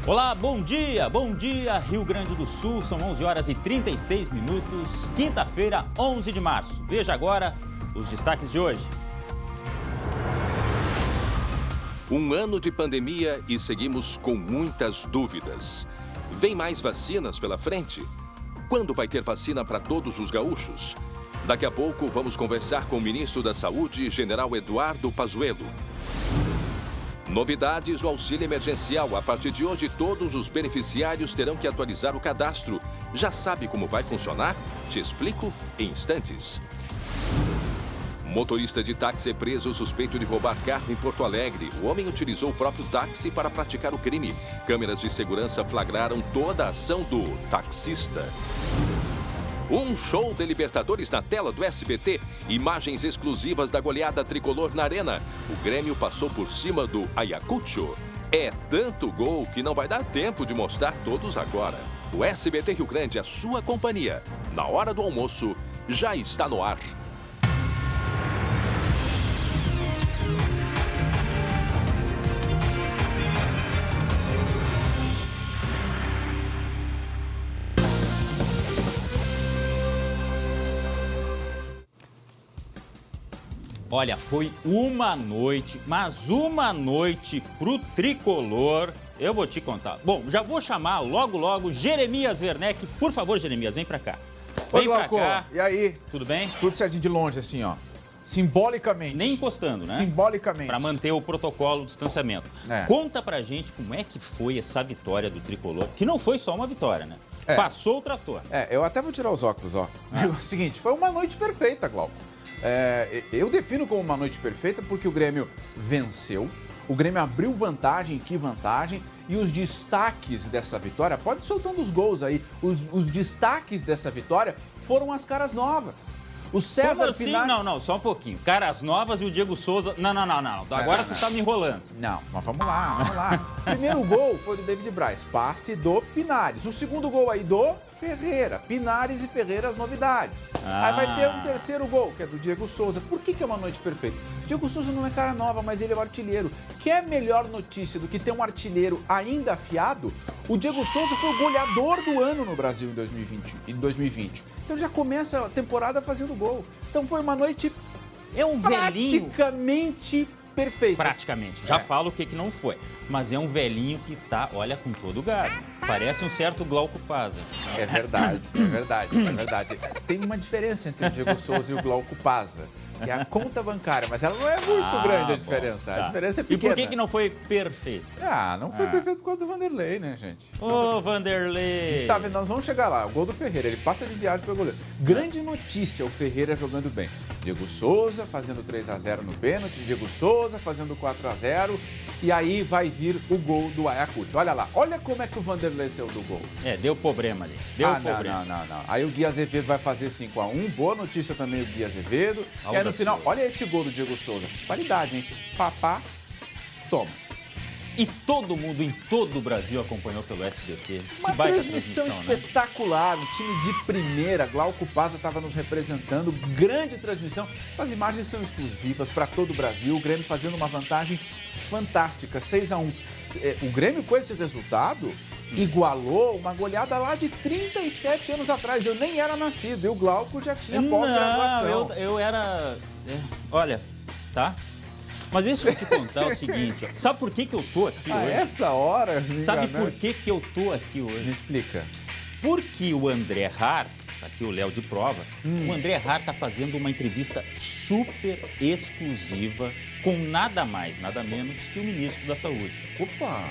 Olá, bom dia, Rio Grande do Sul, são 11 horas e 36 minutos, quinta-feira, 11 de março. Veja agora os destaques de hoje. Um ano de pandemia e seguimos com muitas dúvidas. Vem mais vacinas pela frente? Quando vai ter vacina para todos os gaúchos? Daqui a pouco vamos conversar com o ministro da Saúde, General Eduardo Pazuello. Novidades no auxílio emergencial. A partir de hoje, todos os beneficiários terão que atualizar o cadastro. Já sabe como vai funcionar? Te explico em instantes. Motorista de táxi é preso suspeito de roubar carro em Porto Alegre. O homem utilizou o próprio táxi para praticar o crime. Câmeras de segurança flagraram toda a ação do taxista. Um show de Libertadores na tela do SBT. Imagens exclusivas da goleada tricolor na Arena. O Grêmio passou por cima do Ayacucho. É tanto gol que não vai dar tempo de mostrar todos agora. O SBT Rio Grande, a sua companhia, na hora do almoço, já está no ar. Olha, foi uma noite, mas uma noite pro tricolor, eu vou te contar. Bom, já vou chamar logo Jeremias Werneck. Por favor, Jeremias, vem pra cá. Oi, Vem pra Glauco. cá. E aí? Tudo bem? Tudo certinho de longe, assim, ó. Simbolicamente. Nem encostando, né? Simbolicamente. Pra manter o protocolo de distanciamento. É. Conta pra gente como é que foi essa vitória do tricolor, que não foi só uma vitória, né? É. Passou o trator. Eu até vou tirar os óculos, ó. É o seguinte, foi uma noite perfeita, Glauco. Eu defino como uma noite perfeita porque o Grêmio venceu, o Grêmio abriu vantagem, que vantagem, e os destaques dessa vitória, pode ir soltando os gols aí, os destaques dessa vitória foram as caras novas. O César Como assim? Pinari... Não, só um pouquinho. Caras Novas e o Diego Souza. Não. Agora tu tá me enrolando. Não, mas vamos lá. Primeiro gol foi do David Braz, passe do Pinares. O segundo gol aí do Ferreira. Pinares e Ferreira as novidades. Aí vai ter um terceiro gol, que é do Diego Souza. Por que é uma noite perfeita? Diego Souza não é cara nova, mas ele é um artilheiro. Quer melhor notícia do que ter um artilheiro ainda afiado? O Diego Souza foi o goleador do ano no Brasil em 2020. Então já começa a temporada fazendo gol. Então foi uma noite praticamente perfeita. Praticamente. Já falo o que não foi. Mas é um velhinho que tá, olha, com todo o gás. Parece um certo Glauco Paza. É verdade. Tem uma diferença entre o Diego Souza e o Glauco Paza, que é a conta bancária, mas ela não é muito grande a diferença. Tá. A diferença é E pequena. por que não foi perfeito? Não foi perfeito por causa do Vanderlei, né, gente? Ô, Vanderlei! A gente tá vendo, nós vamos chegar lá. O gol do Ferreira, ele passa de viagem para o goleiro. Grande notícia, o Ferreira jogando bem. Diego Souza fazendo 3-0 no pênalti, Diego Souza fazendo 4-0. E aí vai vir o gol do Ayacucho. Olha lá, olha como é que o Vanderlei saiu do gol. Deu problema ali. Problema. Não. Aí o Gui Azevedo vai fazer 5-1. Boa notícia também o Gui Azevedo. E aí no final, olha esse gol do Diego Souza. Qualidade, hein? Papá, toma. E todo mundo em todo o Brasil acompanhou pelo SBT. Uma transmissão espetacular, um time de primeira. Glauco Paza estava nos representando, grande transmissão. Essas imagens são exclusivas para todo o Brasil. O Grêmio fazendo uma vantagem fantástica, 6-1. O Grêmio, com esse resultado, igualou uma goleada lá de 37 anos atrás. Eu nem era nascido, e o Glauco já tinha pós-graduação. Eu era... Olha, tá? Mas deixa eu te contar o seguinte, ó. Sabe por que eu tô aqui hoje? Essa hora? Sabe por que eu tô aqui hoje? Me explica. Porque o André Har, tá aqui o Léo de prova, o André Har tá fazendo uma entrevista super exclusiva com nada mais, nada menos que o ministro da Saúde. Opa!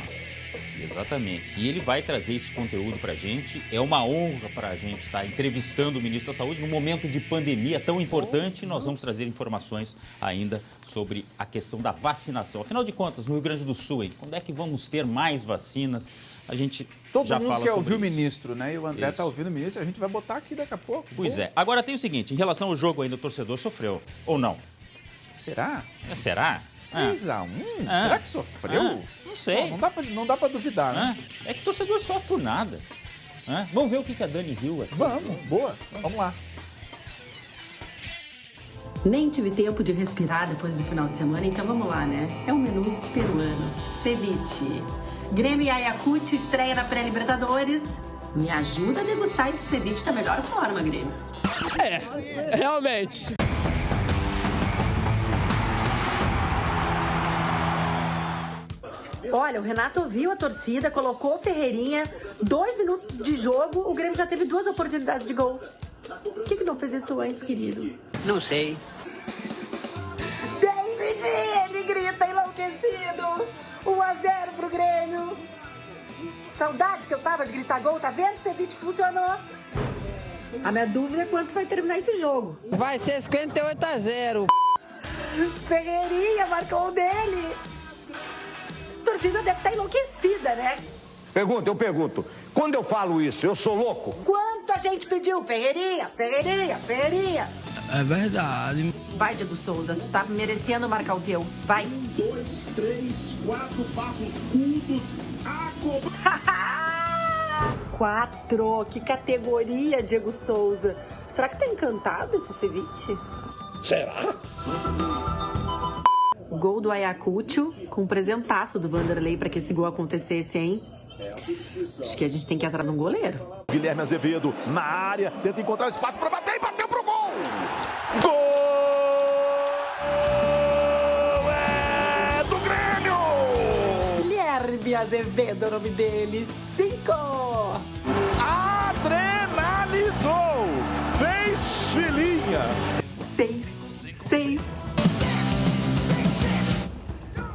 Exatamente. E ele vai trazer esse conteúdo pra gente. É uma honra pra gente estar entrevistando o ministro da Saúde num momento de pandemia tão importante. Nós vamos trazer informações ainda sobre a questão da vacinação. Afinal de contas, no Rio Grande do Sul, hein? Quando é que vamos ter mais vacinas? A gente já mundo fala quer sobre ouvir o isso. ministro, né? E o André tá ouvindo o ministro. A gente vai botar aqui daqui a pouco. Pois é. Agora tem o seguinte, em relação ao jogo ainda, o torcedor sofreu. Ou não? Será? Será? 6-1? Será que sofreu? Não sei. Não dá pra duvidar, né? É que torcedor sofre por nada. Vamos ver o que a Dani Hill achou. Vamos, boa. Vamos lá. Nem tive tempo de respirar depois do final de semana, então vamos lá, né? É um menu peruano, ceviche. Grêmio e Ayacucho estreia na pré-Libertadores. Me ajuda a degustar esse ceviche da melhor forma, Grêmio. Realmente. Olha, o Renato ouviu a torcida, colocou o Ferreirinha, 2 minutos de jogo, o Grêmio já teve 2 oportunidades de gol. Por que não fez isso antes, querido? Não sei. David, ele grita enlouquecido. 1-0 pro Grêmio. Saudade que eu tava de gritar gol, tá vendo? Ceviche funcionou. A minha dúvida é quanto vai terminar esse jogo. Vai ser 58-0. Ferreirinha marcou o dele. A torcida deve estar enlouquecida, né? Eu pergunto. Quando eu falo isso, eu sou louco? Quanto a gente pediu? Ferreirinha, Ferreirinha, Ferreirinha. É verdade. Vai, Diego Souza, tu tá merecendo marcar o teu. Vai. 1, 2, 3, 4 passos curtos. A 4, que categoria, Diego Souza. Será que tá encantado esse ceviche? Será? Gol do Ayacucho, com um presentaço do Vanderlei para que esse gol acontecesse, hein? Acho que a gente tem que ir atrás de um goleiro. Guilherme Azevedo na área, tenta encontrar espaço para bater e bateu pro gol! Gol! É do Grêmio! Guilherme Azevedo é o nome dele. 5! Adrenalizou! Fez filinha! 6.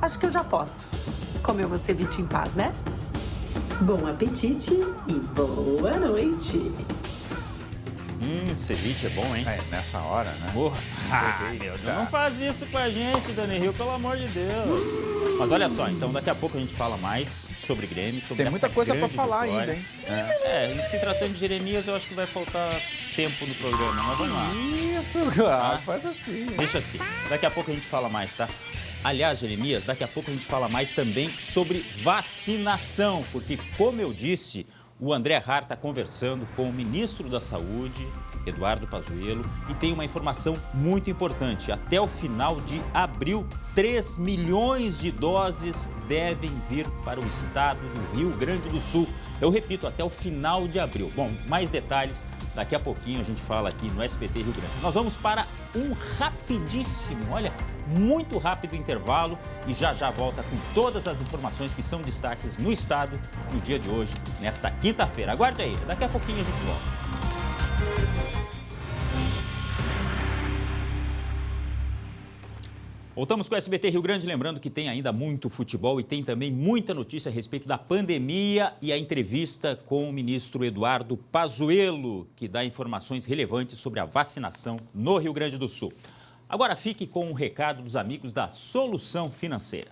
Acho que eu já posso comer o ceviche em paz, né? Bom apetite e boa noite. Ceviche é bom, hein? Nessa hora, né? Porra. Meu Deus, não faz isso com a gente, Dani Rio, pelo amor de Deus. Mas olha só, então daqui a pouco a gente fala mais sobre Grêmio, sobre Tem muita essa coisa pra grande falar vitória. ainda, hein? E se tratando de Jeremias, eu acho que vai faltar tempo no programa, mas vamos lá. Isso, cara, faz assim. Deixa assim, daqui a pouco a gente fala mais, tá? Aliás, Jeremias, daqui a pouco a gente fala mais também sobre vacinação, porque, como eu disse, o André Harr está conversando com o ministro da Saúde, Eduardo Pazuello, e tem uma informação muito importante. Até o final de abril, 3 milhões de doses devem vir para o estado do Rio Grande do Sul. Eu repito, até o final de abril. Bom, mais detalhes, daqui a pouquinho a gente fala aqui no SBT Rio Grande. Nós vamos para um rapidíssimo, olha, muito rápido intervalo e já volta com todas as informações que são destaques no estado no dia de hoje, nesta quinta-feira. Aguarde aí, daqui a pouquinho a gente volta. Voltamos com o SBT Rio Grande, lembrando que tem ainda muito futebol e tem também muita notícia a respeito da pandemia e a entrevista com o ministro Eduardo Pazuello, que dá informações relevantes sobre a vacinação no Rio Grande do Sul. Agora fique com um recado dos amigos da Solução Financeira.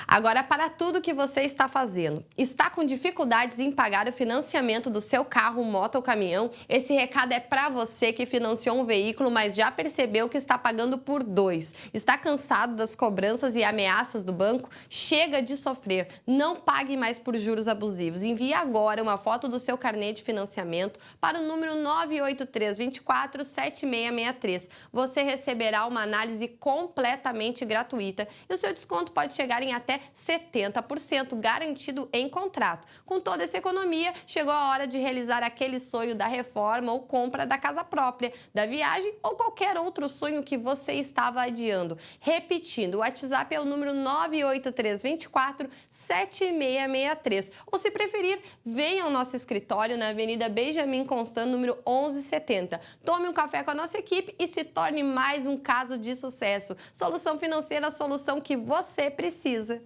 Agora, para tudo que você está fazendo, está com dificuldades em pagar o financiamento do seu carro, moto ou caminhão? Esse recado é para você que financiou um veículo, mas já percebeu que está pagando por 2. Está cansado das cobranças e ameaças do banco? Chega de sofrer. Não pague mais por juros abusivos. Envie agora uma foto do seu carnê de financiamento para o número 983247663. Você receberá uma análise completamente gratuita e o seu desconto pode chegar em até 70% garantido em contrato. Com toda essa economia, chegou a hora de realizar aquele sonho da reforma ou compra da casa própria, da viagem ou qualquer outro sonho que você estava adiando. Repetindo, o WhatsApp é o número 983247663. Ou se preferir, venha ao nosso escritório na Avenida Benjamin Constant, número 1170. Tome um café com a nossa equipe e se torne mais um caso de sucesso. Solução Financeira, a solução que você precisa.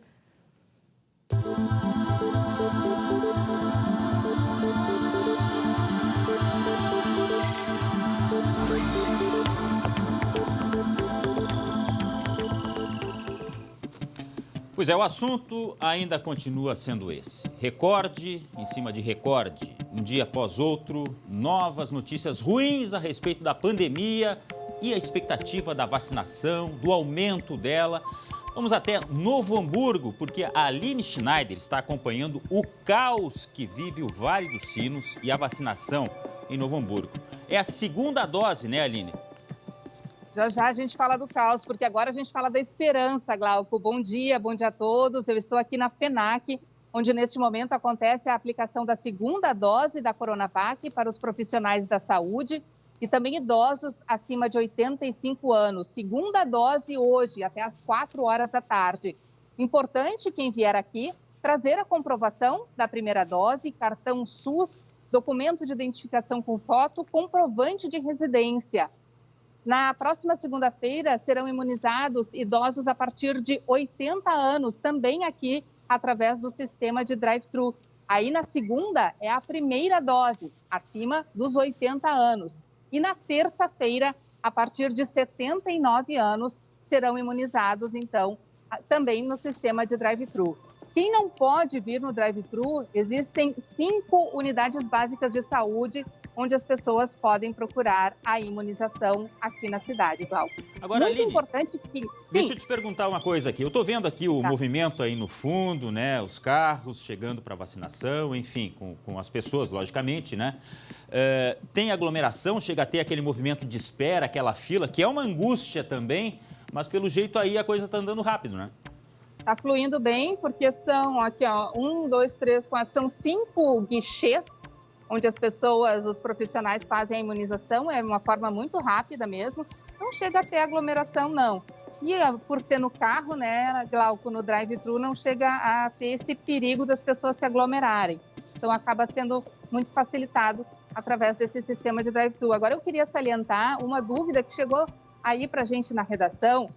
Pois é, o assunto ainda continua sendo esse. Recorde em cima de recorde. Um dia após outro, novas notícias ruins a respeito da pandemia e a expectativa da vacinação, do aumento dela. Vamos até Novo Hamburgo, porque a Aline Schneider está acompanhando o caos que vive o Vale dos Sinos e a vacinação em Novo Hamburgo. É a segunda dose, né, Aline? Já já a gente fala do caos, porque agora a gente fala da esperança, Glauco. Bom dia a todos. Eu estou aqui na FENAC, onde neste momento acontece a aplicação da segunda dose da Coronavac para os profissionais da saúde e também idosos acima de 85 anos. Segunda dose hoje, até às 4 horas da tarde. Importante, quem vier aqui, trazer a comprovação da primeira dose, cartão SUS, documento de identificação com foto, comprovante de residência. Na próxima segunda-feira serão imunizados idosos a partir de 80 anos, também aqui através do sistema de drive-thru. Aí na segunda é a primeira dose, acima dos 80 anos. E na terça-feira, a partir de 79 anos, serão imunizados, então, também no sistema de drive-thru. Quem não pode vir no drive-thru, existem 5 unidades básicas de saúde onde as pessoas podem procurar a imunização aqui na cidade, Glauco. Agora, muito Aline, importante que... Sim. Deixa eu te perguntar uma coisa aqui. Eu estou vendo aqui o movimento aí no fundo, né? Os carros chegando para vacinação, enfim, com as pessoas, logicamente, né? Tem aglomeração, chega a ter aquele movimento de espera, aquela fila, que é uma angústia também, mas pelo jeito aí a coisa está andando rápido, né? Está fluindo bem, porque são aqui, ó, 1, 2, 3, 4, são 5 guichês, onde as pessoas, os profissionais fazem a imunização, é uma forma muito rápida mesmo, não chega a ter aglomeração, não. E por ser no carro, né, Glauco, no drive-thru, não chega a ter esse perigo das pessoas se aglomerarem. Então, acaba sendo muito facilitado através desse sistema de drive-thru. Agora, eu queria salientar uma dúvida que chegou aí para a gente na redação.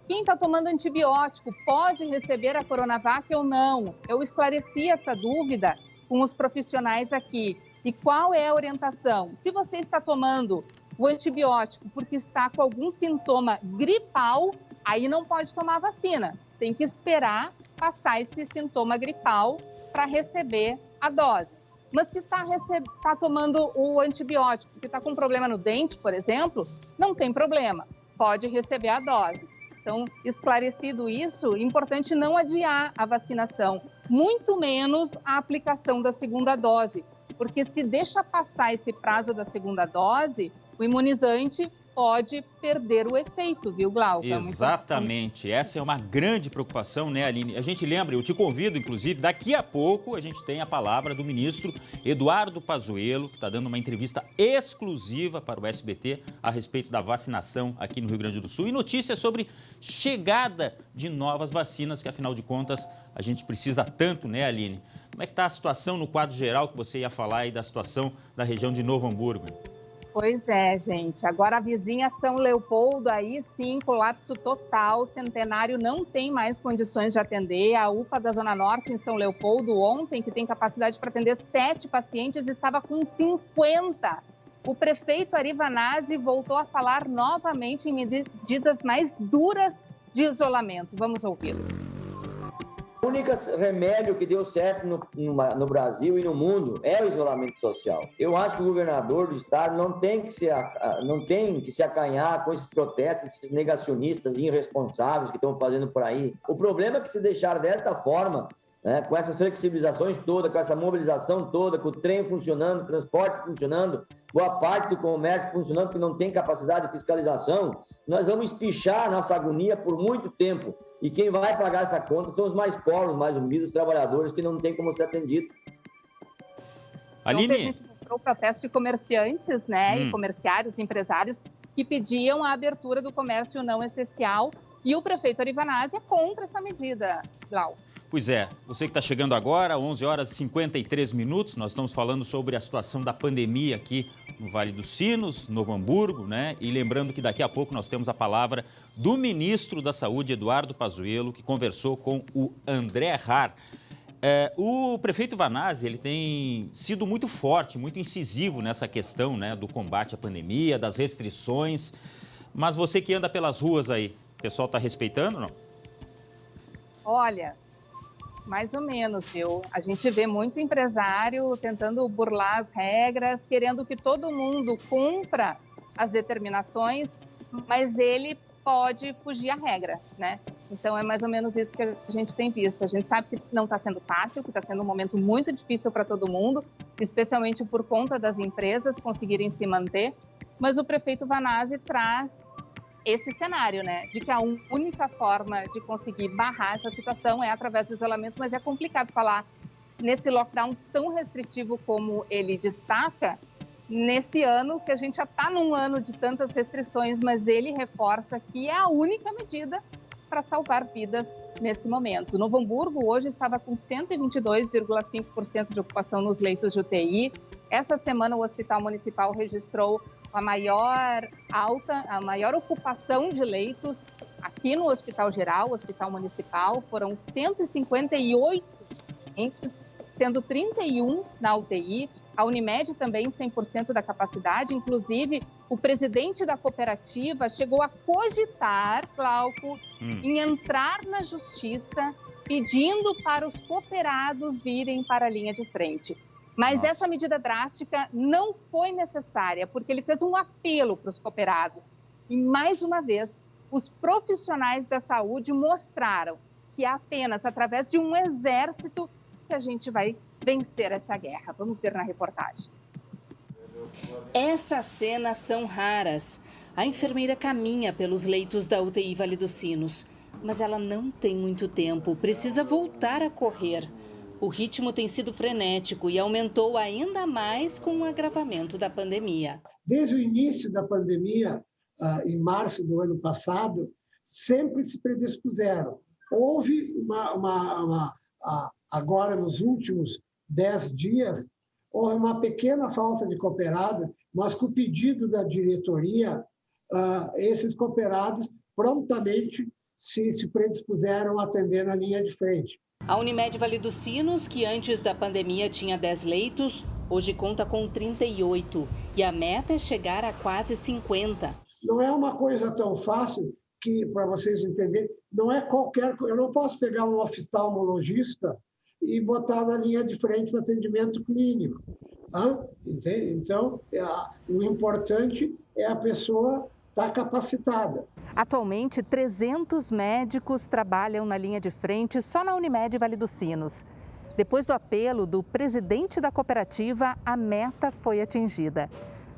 Quem está tomando antibiótico pode receber a Coronavac ou não? Eu esclareci essa dúvida com os profissionais aqui. E qual é a orientação? Se você está tomando o antibiótico porque está com algum sintoma gripal, aí não pode tomar vacina. Tem que esperar passar esse sintoma gripal para receber a dose. Mas se está tomando o antibiótico porque está com um problema no dente, por exemplo, não tem problema, pode receber a dose. Então, esclarecido isso, é importante não adiar a vacinação, muito menos a aplicação da segunda dose, porque se deixa passar esse prazo da segunda dose, o imunizante pode perder o efeito, viu, Glauco? Exatamente. Essa é uma grande preocupação, né, Aline? A gente lembra, eu te convido, inclusive, daqui a pouco a gente tem a palavra do ministro Eduardo Pazuello, que está dando uma entrevista exclusiva para o SBT a respeito da vacinação aqui no Rio Grande do Sul e notícias sobre chegada de novas vacinas, que afinal de contas a gente precisa tanto, né, Aline? Como é que está a situação no quadro geral que você ia falar aí da situação da região de Novo Hamburgo? Pois é, gente. Agora a vizinha São Leopoldo, aí sim, colapso total. Centenário não tem mais condições de atender. A UPA da Zona Norte, em São Leopoldo, ontem, que tem capacidade para atender 7 pacientes, estava com 50. O prefeito Ari Vanazzi voltou a falar novamente em medidas mais duras de isolamento. Vamos ouvi-lo. O único remédio que deu certo no Brasil e no mundo é o isolamento social. Eu acho que o governador do estado não tem que se acanhar com esses protestos, esses negacionistas irresponsáveis que estão fazendo por aí. O problema é que se deixar desta forma, né, com essas flexibilizações todas, com essa mobilização toda, com o trem funcionando, o transporte funcionando, boa parte do comércio funcionando porque não tem capacidade de fiscalização, nós vamos espichar a nossa agonia por muito tempo. E quem vai pagar essa conta são os mais pobres, mais humildes, os trabalhadores que não têm como ser atendidos. Aline. Ontem a gente mostrou o protesto de comerciantes, né, e comerciários, empresários, que pediam a abertura do comércio não essencial. E o prefeito Ari Vanazzi é contra essa medida, Glau. Pois é, você que está chegando agora, 11 horas e 53 minutos, nós estamos falando sobre a situação da pandemia aqui no Vale dos Sinos, Novo Hamburgo, né? E lembrando que daqui a pouco nós temos a palavra do ministro da Saúde, Eduardo Pazuello, que conversou com o André Har. O prefeito Vanazzi, ele tem sido muito forte, muito incisivo nessa questão, né, do combate à pandemia, das restrições. Mas você que anda pelas ruas aí, o pessoal está respeitando ou não? Olha, mais ou menos, viu? A gente vê muito empresário tentando burlar as regras, querendo que todo mundo cumpra as determinações, mas ele pode fugir à regra, né? Então, é mais ou menos isso que a gente tem visto. A gente sabe que não está sendo fácil, que está sendo um momento muito difícil para todo mundo, especialmente por conta das empresas conseguirem se manter, mas o prefeito Vanazzi traz esse cenário, né? De que a única forma de conseguir barrar essa situação é através do isolamento, mas é complicado falar nesse lockdown tão restritivo como ele destaca, nesse ano que a gente já está num ano de tantas restrições, mas ele reforça que é a única medida para salvar vidas nesse momento. Novo Hamburgo hoje estava com 122,5% de ocupação nos leitos de UTI. Essa semana o Hospital Municipal registrou a maior ocupação de leitos aqui no Hospital Geral, Hospital Municipal. Foram 158 pacientes, sendo 31 na UTI. A Unimed também 100% da capacidade. Inclusive, o presidente da cooperativa chegou a cogitar, Glauco, em entrar na justiça pedindo para os cooperados virem para a linha de frente. Mas essa medida drástica não foi necessária, porque ele fez um apelo para os cooperados. E, mais uma vez, os profissionais da saúde mostraram que é apenas através de um exército que a gente vai vencer essa guerra. Vamos ver na reportagem. Essas cenas são raras. A enfermeira caminha pelos leitos da UTI Vale dos Sinos, mas ela não tem muito tempo, precisa voltar a correr. O ritmo tem sido frenético e aumentou ainda mais com o agravamento da pandemia. Desde o início da pandemia, em março do ano passado, sempre se predispuseram. Houve agora, nos últimos 10 dias, houve uma pequena falta de cooperado, mas com o pedido da diretoria, esses cooperados prontamente se predispuseram a atender na linha de frente. A Unimed Vale dos Sinos, que antes da pandemia tinha 10 leitos, hoje conta com 38. E a meta é chegar a quase 50. Não é uma coisa tão fácil que, para vocês entenderem, não é qualquer... Eu não posso pegar um oftalmologista e botar na linha de frente para atendimento clínico. Entende? Então, o importante é a pessoa estar capacitada. Atualmente, 300 médicos trabalham na linha de frente só na Unimed Vale dos Sinos. Depois do apelo do presidente da cooperativa, a meta foi atingida.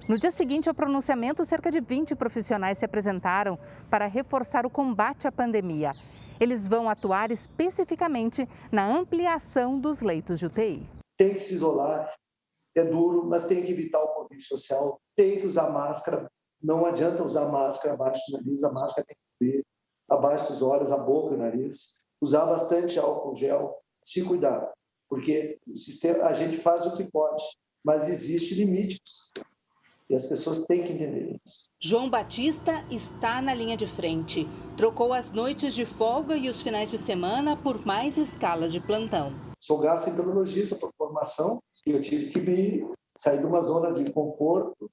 No dia seguinte ao pronunciamento, cerca de 20 profissionais se apresentaram para reforçar o combate à pandemia. Eles vão atuar especificamente na ampliação dos leitos de UTI. Tem que se isolar, é duro, mas tem que evitar o convívio social, tem que usar máscara. Não adianta usar máscara abaixo do nariz, a máscara tem que cobrir abaixo dos olhos, a boca e o nariz. Usar bastante álcool gel, se cuidar, porque o sistema, a gente faz o que pode, mas existe limite do sistema. E as pessoas têm que entender isso. João Batista está na linha de frente. Trocou as noites de folga e os finais de semana por mais escalas de plantão. Sou gastroenterologista por formação e eu tive que sair de uma zona de conforto,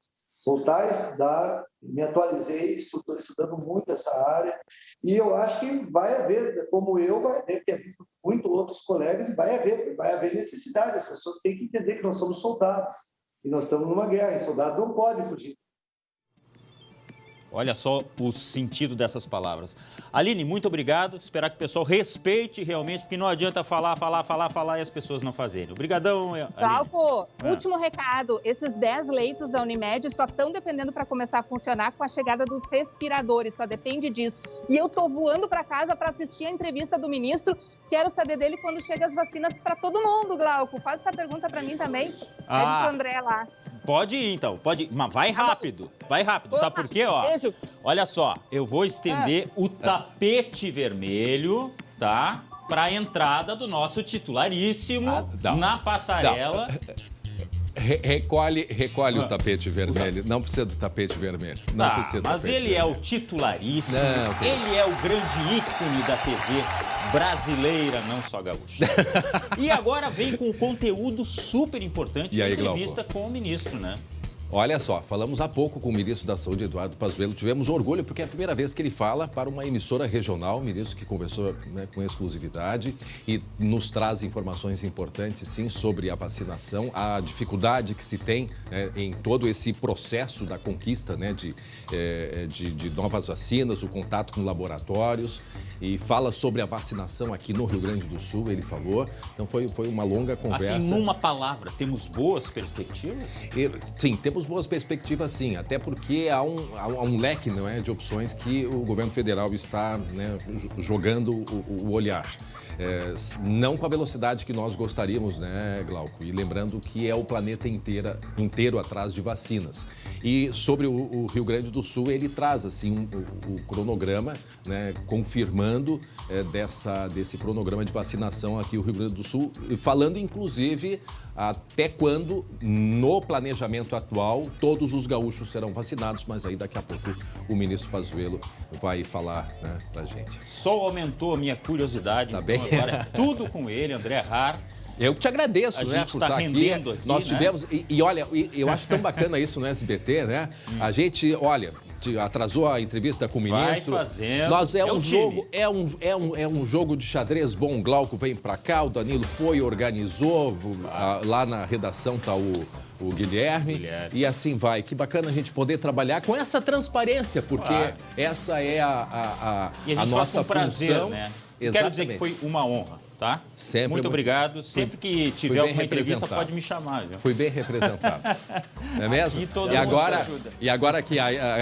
voltar a estudar, me atualizei, estou estudando muito essa área e eu acho que vai haver, como eu, deve ter visto muitos outros colegas e vai haver necessidade. As pessoas têm que entender que nós somos soldados e nós estamos numa guerra e soldado não pode fugir. Olha só o sentido dessas palavras. Aline, muito obrigado. Esperar que o pessoal respeite realmente, porque não adianta falar e as pessoas não fazerem. Obrigadão, Aline. Glauco, último recado. Esses 10 leitos da Unimed só estão dependendo para começar a funcionar com a chegada dos respiradores. Só depende disso. E eu tô voando para casa para assistir a entrevista do ministro. Quero saber dele quando chegam as vacinas para todo mundo, Glauco. Faz essa pergunta para mim também. Pede pro André lá. Pode ir, então. Pode ir. Mas vai rápido. Vai rápido. Sabe por quê, ó? Beijo. Olha só, eu vou estender o tapete vermelho, tá? Para a entrada do nosso titularíssimo na passarela. Recolhe o tapete vermelho. Não precisa do tapete vermelho. Não precisa do mas tapete ele vermelho. é o titularíssimo. Ele é o grande ícone da TV brasileira, não só gaúcha. E agora vem com um conteúdo super importante, E aí, entrevista com o ministro, né? Olha só, falamos há pouco com o ministro da Saúde, Eduardo Pazuello. Tivemos orgulho porque é a primeira vez que ele fala para uma emissora regional, o ministro que conversou com exclusividade e nos traz informações importantes, sim, sobre a vacinação, a dificuldade que se tem em todo esse processo da conquista de novas vacinas, o contato com laboratórios, e fala sobre a vacinação aqui no Rio Grande do Sul, ele falou. Então foi uma longa conversa. Assim, numa palavra, temos boas perspectivas? Sim, temos temos boas perspectivas sim, até porque há um leque, não é, de opções que o governo federal está, né, jogando o olhar. Não com a velocidade que nós gostaríamos, né, Glauco? E lembrando que é o planeta inteiro atrás de vacinas. E sobre o Rio Grande do Sul, ele traz assim o cronograma, né, confirmando desse cronograma de vacinação aqui no Rio Grande do Sul, falando inclusive até quando, no planejamento atual, todos os gaúchos serão vacinados, mas aí daqui a pouco o ministro Pazuello vai falar, né, pra gente. Só aumentou a minha curiosidade, tá bem? Então agora é tudo com ele, André Har. Eu que te agradeço, a né, gente por tá estar rendendo aqui. Aqui, Nós né? tivemos, e olha, eu acho tão bacana isso no SBT, né? A gente, olha, atrasou a entrevista com o ministro. Vai fazendo. Nós um jogo, é um jogo de xadrez bom. O Glauco vem pra cá, o Danilo foi, organizou, lá na redação tá o Guilherme, e assim vai. Que bacana a gente poder trabalhar com essa transparência, porque essa é a nossa função. Né? Exatamente. Quero dizer que foi uma honra. Tá? Sempre. Muito obrigado. Sempre que tiver alguma entrevista, pode me chamar. Viu? Fui bem representado. Não é mesmo? Aqui todo mundo te ajuda.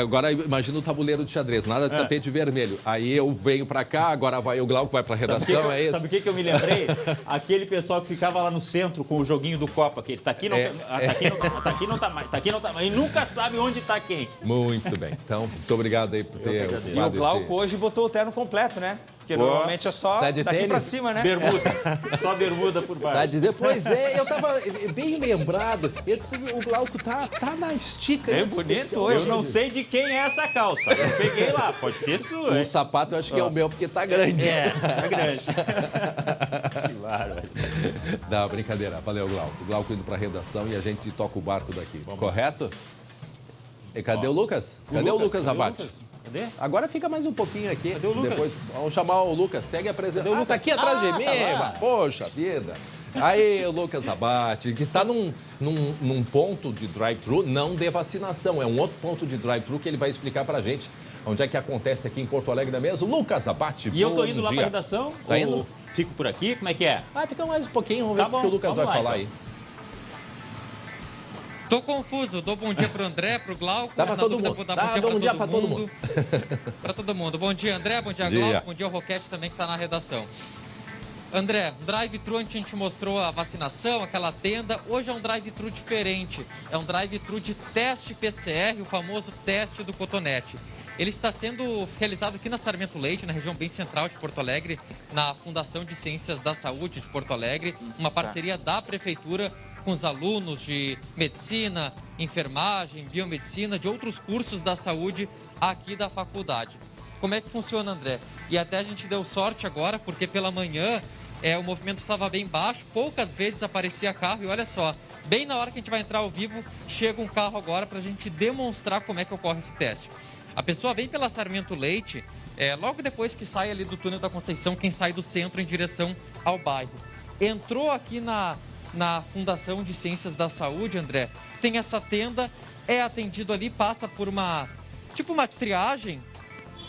Agora imagina o tabuleiro de xadrez, nada de tapete vermelho. Aí eu venho pra cá, agora o Glauco vai pra redação, é isso? Sabe o que eu me lembrei? Aquele pessoal que ficava lá no centro com o joguinho do Copa, que tá aqui, não tá mais, tá aqui, não tá mais. E nunca sabe onde tá quem. Muito bem. Então, muito obrigado aí por ter... E o Glauco hoje botou o terno completo, né? Porque normalmente é só daqui pra cima, né? Bermuda. Só bermuda por baixo. Pois é, eu tava bem lembrado. Eu disse, o Glauco tá na estica. É bonito hoje. Eu não sei de quem é essa calça. Eu peguei lá, pode ser sua. O sapato eu acho que é o meu, porque tá grande. Tá grande. Que bárbaro. Não, brincadeira. Valeu, Glauco. O Glauco indo pra redação e a gente toca o barco daqui. Correto? E cadê o Lucas? Cadê o Lucas Abate? Cadê? Agora fica mais um pouquinho aqui. Cadê o Lucas? Depois vamos chamar o Lucas. Segue apresentando. Tá aqui atrás de mim. Tá, poxa vida. Aí, o Lucas Abate, que está num ponto de drive-thru, não de vacinação. É um outro ponto de drive-thru que ele vai explicar pra gente onde é que acontece aqui em Porto Alegre, não é mesmo? Lucas Abate, E eu tô indo lá pra redação? Tá indo? Fico por aqui? Como é que é? Fica mais um pouquinho. Vamos ver o que o Lucas vai falar aí. Tô confuso, dou bom dia pro André, pro Glauco. Dá pra todo mundo. Bom dia pra todo mundo. Pra todo mundo. Bom dia, André, bom dia, Glauco, bom dia ao Roquete também que tá na redação. André, drive-thru, a gente mostrou a vacinação, aquela tenda. Hoje é um drive-thru diferente. É um drive-thru de teste PCR, o famoso teste do cotonete. Ele está sendo realizado aqui na Sarmento Leite, na região bem central de Porto Alegre, na Fundação de Ciências da Saúde de Porto Alegre, uma parceria da Prefeitura com os alunos de medicina, enfermagem, biomedicina, de outros cursos da saúde aqui da faculdade. Como é que funciona, André? E até a gente deu sorte agora, porque pela manhã o movimento estava bem baixo, poucas vezes aparecia carro e olha só, bem na hora que a gente vai entrar ao vivo, chega um carro agora para a gente demonstrar como é que ocorre esse teste. A pessoa vem pela Sarmento Leite, logo depois que sai ali do túnel da Conceição, quem sai do centro em direção ao bairro. Entrou aqui na Fundação de Ciências da Saúde, André, tem essa tenda, é atendido ali, passa por uma triagem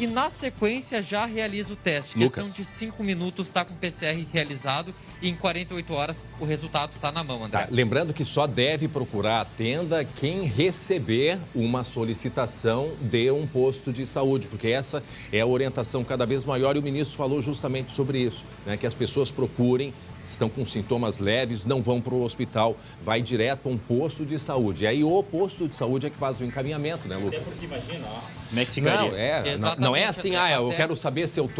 e na sequência já realiza o teste. Lucas. Questão de 5 minutos está com o PCR realizado e em 48 horas o resultado está na mão, André. Lembrando que só deve procurar a tenda quem receber uma solicitação de um posto de saúde, porque essa é a orientação cada vez maior e o ministro falou justamente sobre isso, né, que as pessoas procurem, estão com sintomas leves, não vão para o hospital, vai direto a um posto de saúde. E aí o posto de saúde é que faz o encaminhamento, né, Lucas? Até porque imagina, como é que ficaria? Não é assim, eu quero saber se eu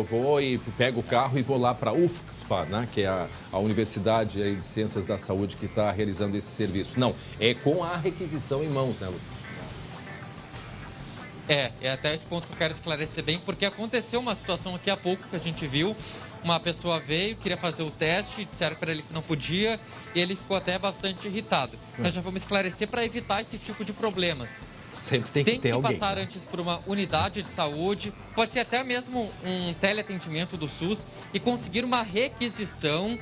vou e pego o carro e vou lá para a UFSPA, né, que é a Universidade de Ciências da Saúde que está realizando esse serviço. Não, é com a requisição em mãos, né, Lucas? É até esse ponto que eu quero esclarecer bem, porque aconteceu uma situação aqui há pouco que a gente viu. Uma pessoa veio, queria fazer o teste, disseram para ele que não podia e ele ficou até bastante irritado. Nós já vamos esclarecer para evitar esse tipo de problema. Sempre tem que ter alguém. Tem que passar antes por uma unidade de saúde, pode ser até mesmo um teleatendimento do SUS e conseguir uma requisição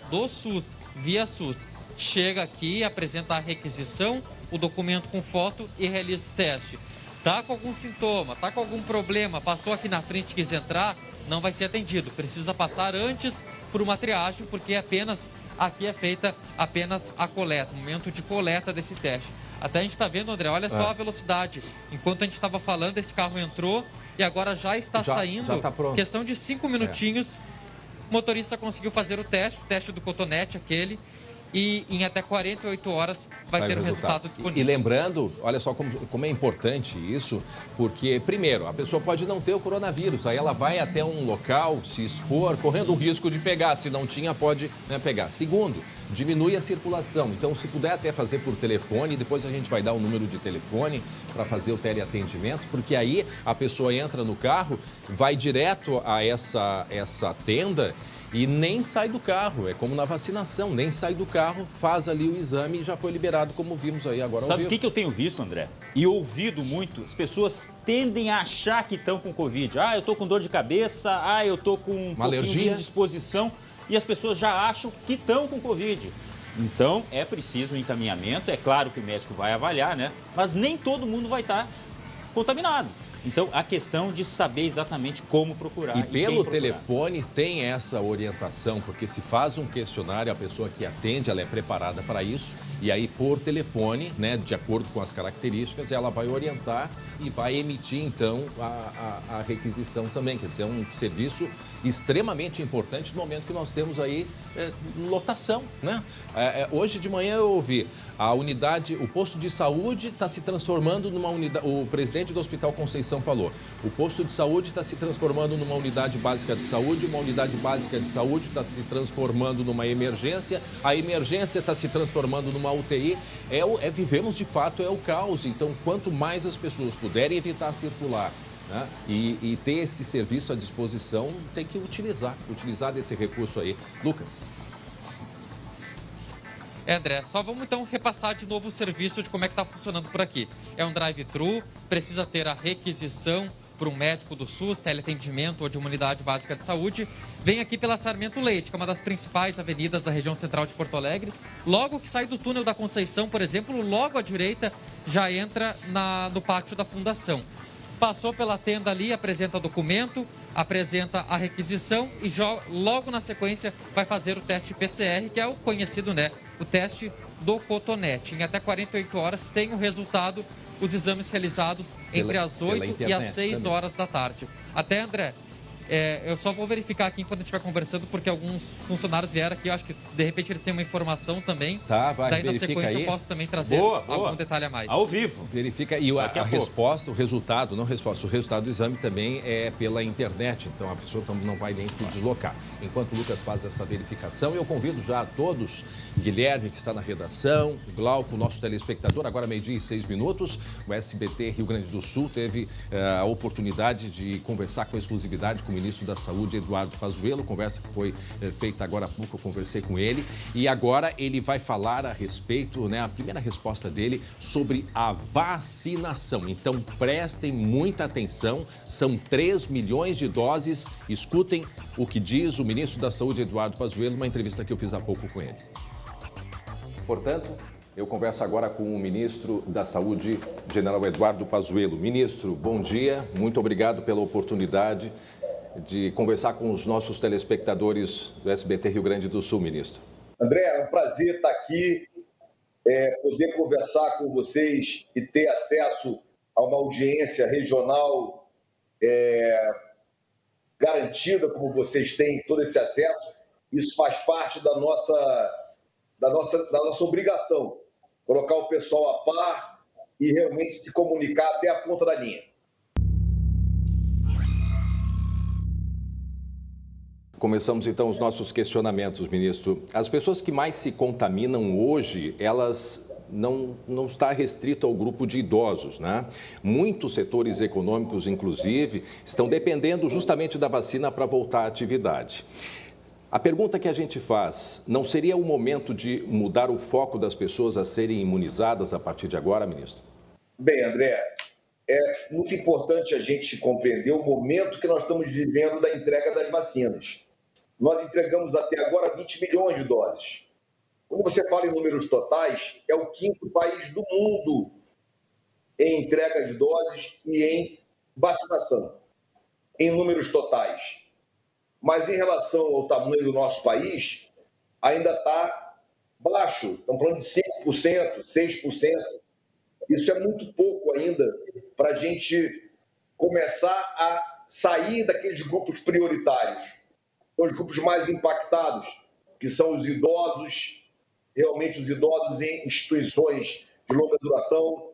do SUS, via SUS. Chega aqui, apresenta a requisição, o documento com foto e realiza o teste. Tá com algum sintoma, tá com algum problema, passou aqui na frente e quis entrar, não vai ser atendido. Precisa passar antes por uma triagem, porque aqui é feita apenas a coleta, o momento de coleta desse teste. Até a gente está vendo, André, olha só a velocidade. Enquanto a gente estava falando, esse carro entrou e agora já está saindo. Já tá pronto. Questão de 5 minutinhos, o motorista conseguiu fazer o teste do cotonete aquele. E em até 48 horas vai ter o resultado disponível. E lembrando, olha só como é importante isso, porque, primeiro, a pessoa pode não ter o coronavírus, aí ela vai até um local, se expor, correndo o risco de pegar. Se não tinha, pode pegar. Segundo, diminui a circulação. Então, se puder até fazer por telefone, depois a gente vai dar o número de telefone para fazer o teleatendimento, porque aí a pessoa entra no carro, vai direto a essa tenda e nem sai do carro. É como na vacinação, nem sai do carro, faz ali o exame e já foi liberado, como vimos aí agora ao vivo. Sabe o que eu tenho visto, André? E ouvido muito, as pessoas tendem a achar que estão com Covid. Eu tô com dor de cabeça, eu tô com um pouquinho de indisposição, e as pessoas já acham que estão com Covid. Então, é preciso um encaminhamento, é claro que o médico vai avaliar, né? Mas nem todo mundo vai estar contaminado. Então, a questão de saber exatamente como procurar. E pelo telefone tem essa orientação, porque se faz um questionário, a pessoa que atende, ela é preparada para isso, e aí por telefone, né, de acordo com as características, ela vai orientar e vai emitir, então, a requisição também. Quer dizer, é um serviço extremamente importante no momento que nós temos aí lotação, né? Hoje de manhã eu ouvi, o posto de saúde está se transformando numa unidade, o presidente do Hospital Conceição falou, o posto de saúde está se transformando numa unidade básica de saúde, uma unidade básica de saúde está se transformando numa emergência, a emergência está se transformando numa UTI, vivemos de fato, é o caos. Então, quanto mais as pessoas puderem evitar circular, né, e ter esse serviço à disposição, tem que utilizar desse recurso aí. Lucas. André, só vamos então repassar de novo o serviço de como é que está funcionando por aqui. É um drive-thru, precisa ter a requisição por um médico do SUS, teleatendimento ou de uma unidade básica de saúde. Vem aqui pela Sarmento Leite, que é uma das principais avenidas da região central de Porto Alegre. Logo que sai do túnel da Conceição, por exemplo, logo à direita já entra no pátio da Fundação. Passou pela tenda ali, apresenta documento, apresenta a requisição e logo na sequência vai fazer o teste PCR, que é o conhecido, né? O teste do cotonete. Em até 48 horas tem o resultado, os exames realizados entre as 8 e as 6 horas da tarde. Até, André, eu só vou verificar aqui enquanto a gente vai conversando, porque alguns funcionários vieram aqui, eu acho que de repente eles têm uma informação também. Tá, vai, daí na sequência aí. Eu posso também trazer algum detalhe a mais. Ao vivo. Verifica, e a resposta, o resultado do exame também é pela internet, então a pessoa não vai nem se deslocar. Enquanto o Lucas faz essa verificação, eu convido já a todos, Guilherme, que está na redação, Glauco, nosso telespectador, agora 12:06, o SBT Rio Grande do Sul teve a oportunidade de conversar com exclusividade com o ministro da Saúde, Eduardo Pazuello, conversa que foi feita agora há pouco, eu conversei com ele, e agora ele vai falar a respeito, né, a primeira resposta dele sobre a vacinação. Então prestem muita atenção, são 3 milhões de doses, escutem o que diz o ministro da Saúde, Eduardo Pazuello, numa entrevista que eu fiz há pouco com ele. Portanto, eu converso agora com o ministro da Saúde, general Eduardo Pazuello. Ministro, bom dia, muito obrigado pela oportunidade de conversar com os nossos telespectadores do SBT Rio Grande do Sul, ministro. André, é um prazer estar aqui, poder conversar com vocês e ter acesso a uma audiência regional garantida, como vocês têm todo esse acesso. Isso faz parte da nossa obrigação, colocar o pessoal a par e realmente se comunicar até a ponta da linha. Começamos então os nossos questionamentos, ministro. As pessoas que mais se contaminam hoje, elas não está restrito ao grupo de idosos, né? Muitos setores econômicos, inclusive, estão dependendo justamente da vacina para voltar à atividade. A pergunta que a gente faz, não seria o momento de mudar o foco das pessoas a serem imunizadas a partir de agora, ministro? Bem, André, é muito importante a gente compreender o momento que nós estamos vivendo da entrega das vacinas. Nós entregamos até agora 20 milhões de doses. Quando você fala em números totais, é o 5º país do mundo em entrega de doses e em vacinação, em números totais. Mas em relação ao tamanho do nosso país, ainda está baixo. Estamos falando de 5%, 6%. Isso é muito pouco ainda para a gente começar a sair daqueles grupos prioritários. Os grupos mais impactados, que são os idosos, realmente os idosos em instituições de longa duração,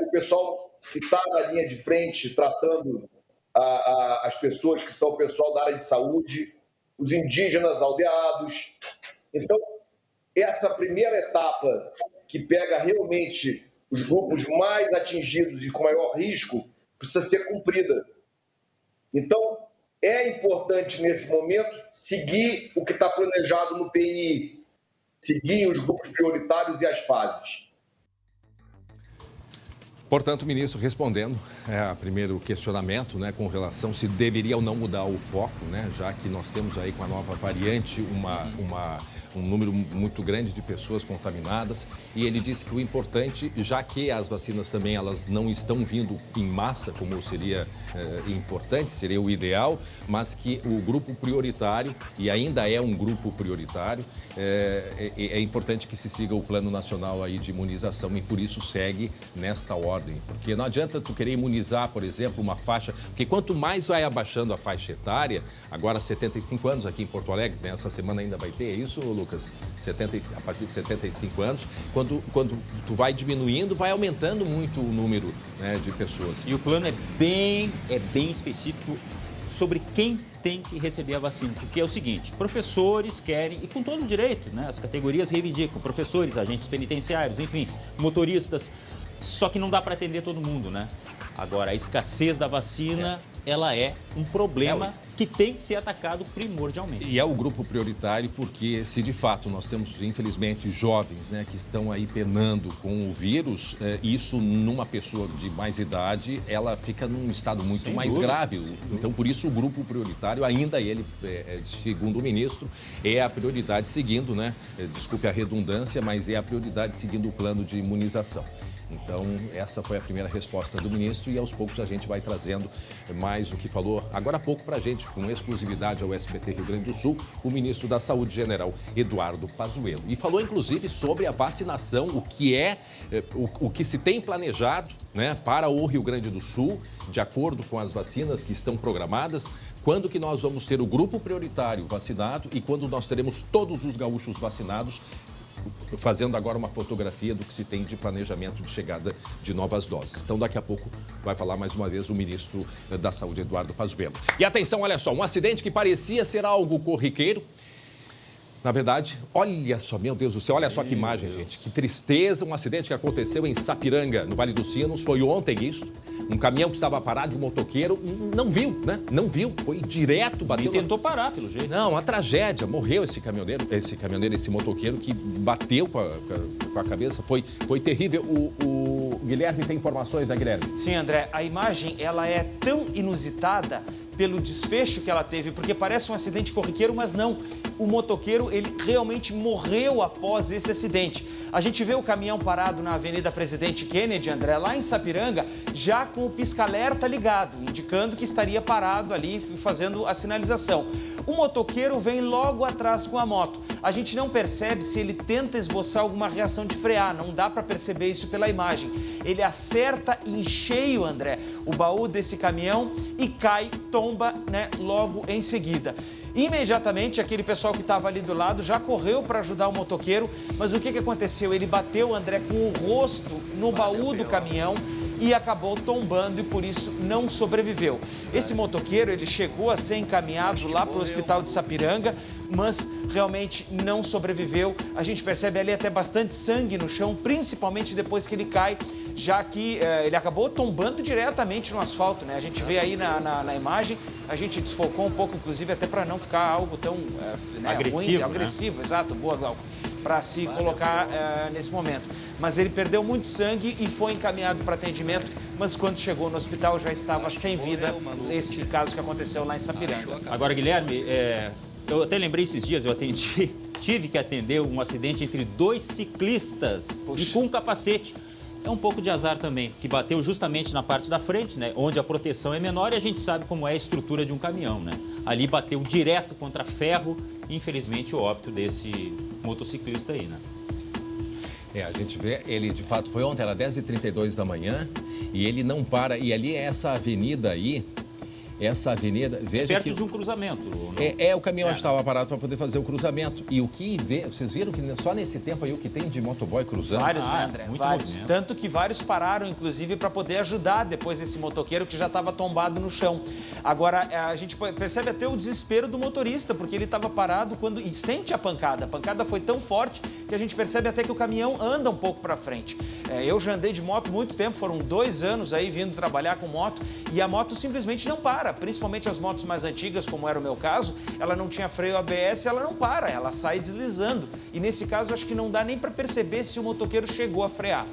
o pessoal que está na linha de frente tratando as pessoas que são o pessoal da área de saúde, os indígenas aldeados. Então, essa primeira etapa que pega realmente os grupos mais atingidos e com maior risco precisa ser cumprida. Então, é importante, nesse momento, seguir o que está planejado no PNI, seguir os grupos prioritários e as fases. Portanto, o ministro respondendo a primeiro questionamento, né, com relação se deveria ou não mudar o foco, né, já que nós temos aí com a nova variante um número muito grande de pessoas contaminadas, e ele disse que o importante, já que as vacinas também elas não estão vindo em massa, como seria importante, seria o ideal, mas que o grupo prioritário, e ainda é um grupo prioritário, é importante que se siga o Plano Nacional aí de imunização, e por isso segue nesta ordem. Porque não adianta tu querer imunizar, por exemplo, uma faixa, porque quanto mais vai abaixando a faixa etária, agora 75 anos aqui em Porto Alegre, né, essa semana ainda vai ter, é isso, Lucas? A partir de 75 anos, quando tu vai diminuindo, vai aumentando muito o número, né, de pessoas. E o plano é bem específico sobre quem tem que receber a vacina, porque é o seguinte, professores querem, e com todo o direito, né, as categorias reivindicam, professores, agentes penitenciários, enfim, motoristas, só que não dá para atender todo mundo, né? Agora, a escassez da vacina, ela é um problema que tem que ser atacado primordialmente. E é o grupo prioritário porque, se de fato nós temos, infelizmente, jovens, né, que estão aí penando com o vírus, isso numa pessoa de mais idade, ela fica num estado muito mais grave. Então, por isso, o grupo prioritário, ainda ele, segundo o ministro, é a prioridade seguindo, né, desculpe a redundância, mas é a prioridade seguindo o plano de imunização. Então, essa foi a primeira resposta do ministro e aos poucos a gente vai trazendo mais o que falou agora há pouco para a gente, com exclusividade ao SBT Rio Grande do Sul, o ministro da Saúde, general Eduardo Pazuello. E falou, inclusive, sobre a vacinação, o que se tem planejado, né, para o Rio Grande do Sul, de acordo com as vacinas que estão programadas, quando que nós vamos ter o grupo prioritário vacinado e quando nós teremos todos os gaúchos vacinados, fazendo agora uma fotografia do que se tem de planejamento de chegada de novas doses. Então, daqui a pouco vai falar mais uma vez o ministro da Saúde, Eduardo Pazuello. E atenção, olha só, um acidente que parecia ser algo corriqueiro. Na verdade, olha só, meu Deus do céu, olha só que imagem, gente. Que tristeza, um acidente que aconteceu em Sapiranga, no Vale dos Sinos. Foi ontem isso. Um caminhão que estava parado de motoqueiro, não viu, né? Não viu, foi direto, bateu... E tentou parar, pelo jeito. Não, uma tragédia. Morreu esse motoqueiro que bateu com a cabeça. Foi terrível. O Guilherme tem informações, né, Guilherme? Sim, André. A imagem, ela é tão inusitada pelo desfecho que ela teve, porque parece um acidente corriqueiro, mas não. O motoqueiro, ele realmente morreu após esse acidente. A gente vê o caminhão parado na Avenida Presidente Kennedy, André, lá em Sapiranga, já com o pisca-alerta ligado, indicando que estaria parado ali fazendo a sinalização. O motoqueiro vem logo atrás com a moto. A gente não percebe se ele tenta esboçar alguma reação de frear, não dá para perceber isso pela imagem. Ele acerta em cheio, André, o baú desse caminhão e cai, tomba, né, logo em seguida. Imediatamente, aquele pessoal que estava ali do lado já correu para ajudar o motoqueiro, mas o que aconteceu? Ele bateu, André, com o rosto no baú do caminhão e acabou tombando e por isso não sobreviveu. Esse motoqueiro, ele chegou a ser encaminhado lá para o hospital de Sapiranga, mas realmente não sobreviveu. A gente percebe ali até bastante sangue no chão, principalmente depois que ele cai, já que ele acabou tombando diretamente no asfalto, né? A gente vê aí na imagem, a gente desfocou um pouco, inclusive, até para não ficar algo tão agressivo, ruim, agressivo, exato, boa, Glauco, para se colocar nesse momento. Mas ele perdeu muito sangue e foi encaminhado para atendimento, mas quando chegou no hospital já estava sem vida, esse caso que aconteceu lá em Sapiranga. Agora, Guilherme, eu até lembrei esses dias, tive que atender um acidente entre dois ciclistas e com um capacete. É um pouco de azar também, que bateu justamente na parte da frente, né, onde a proteção é menor e a gente sabe como é a estrutura de um caminhão, né? Ali bateu direto contra ferro, infelizmente o óbito desse motociclista aí, né? A gente vê, ele de fato foi ontem, era 10h32 da manhã, e ele não para. E ali, essa avenida aí, veja perto que... de um cruzamento. O caminhão estava parado para poder fazer o cruzamento. E o que vocês viram que só nesse tempo aí o que tem de motoboy cruzando? Vários, né, André? Vários. Movimento. Tanto que vários pararam, inclusive, para poder ajudar depois esse motoqueiro que já estava tombado no chão. Agora, a gente percebe até o desespero do motorista, porque ele estava parado e sente a pancada. A pancada foi tão forte que a gente percebe até que o caminhão anda um pouco para frente. Eu já andei de moto muito tempo, foram 2 anos aí vindo trabalhar com moto, e a moto simplesmente não para. Principalmente as motos mais antigas, como era o meu caso, ela não tinha freio ABS, ela não para, ela sai deslizando. E nesse caso, acho que não dá nem para perceber se o motoqueiro chegou a frear.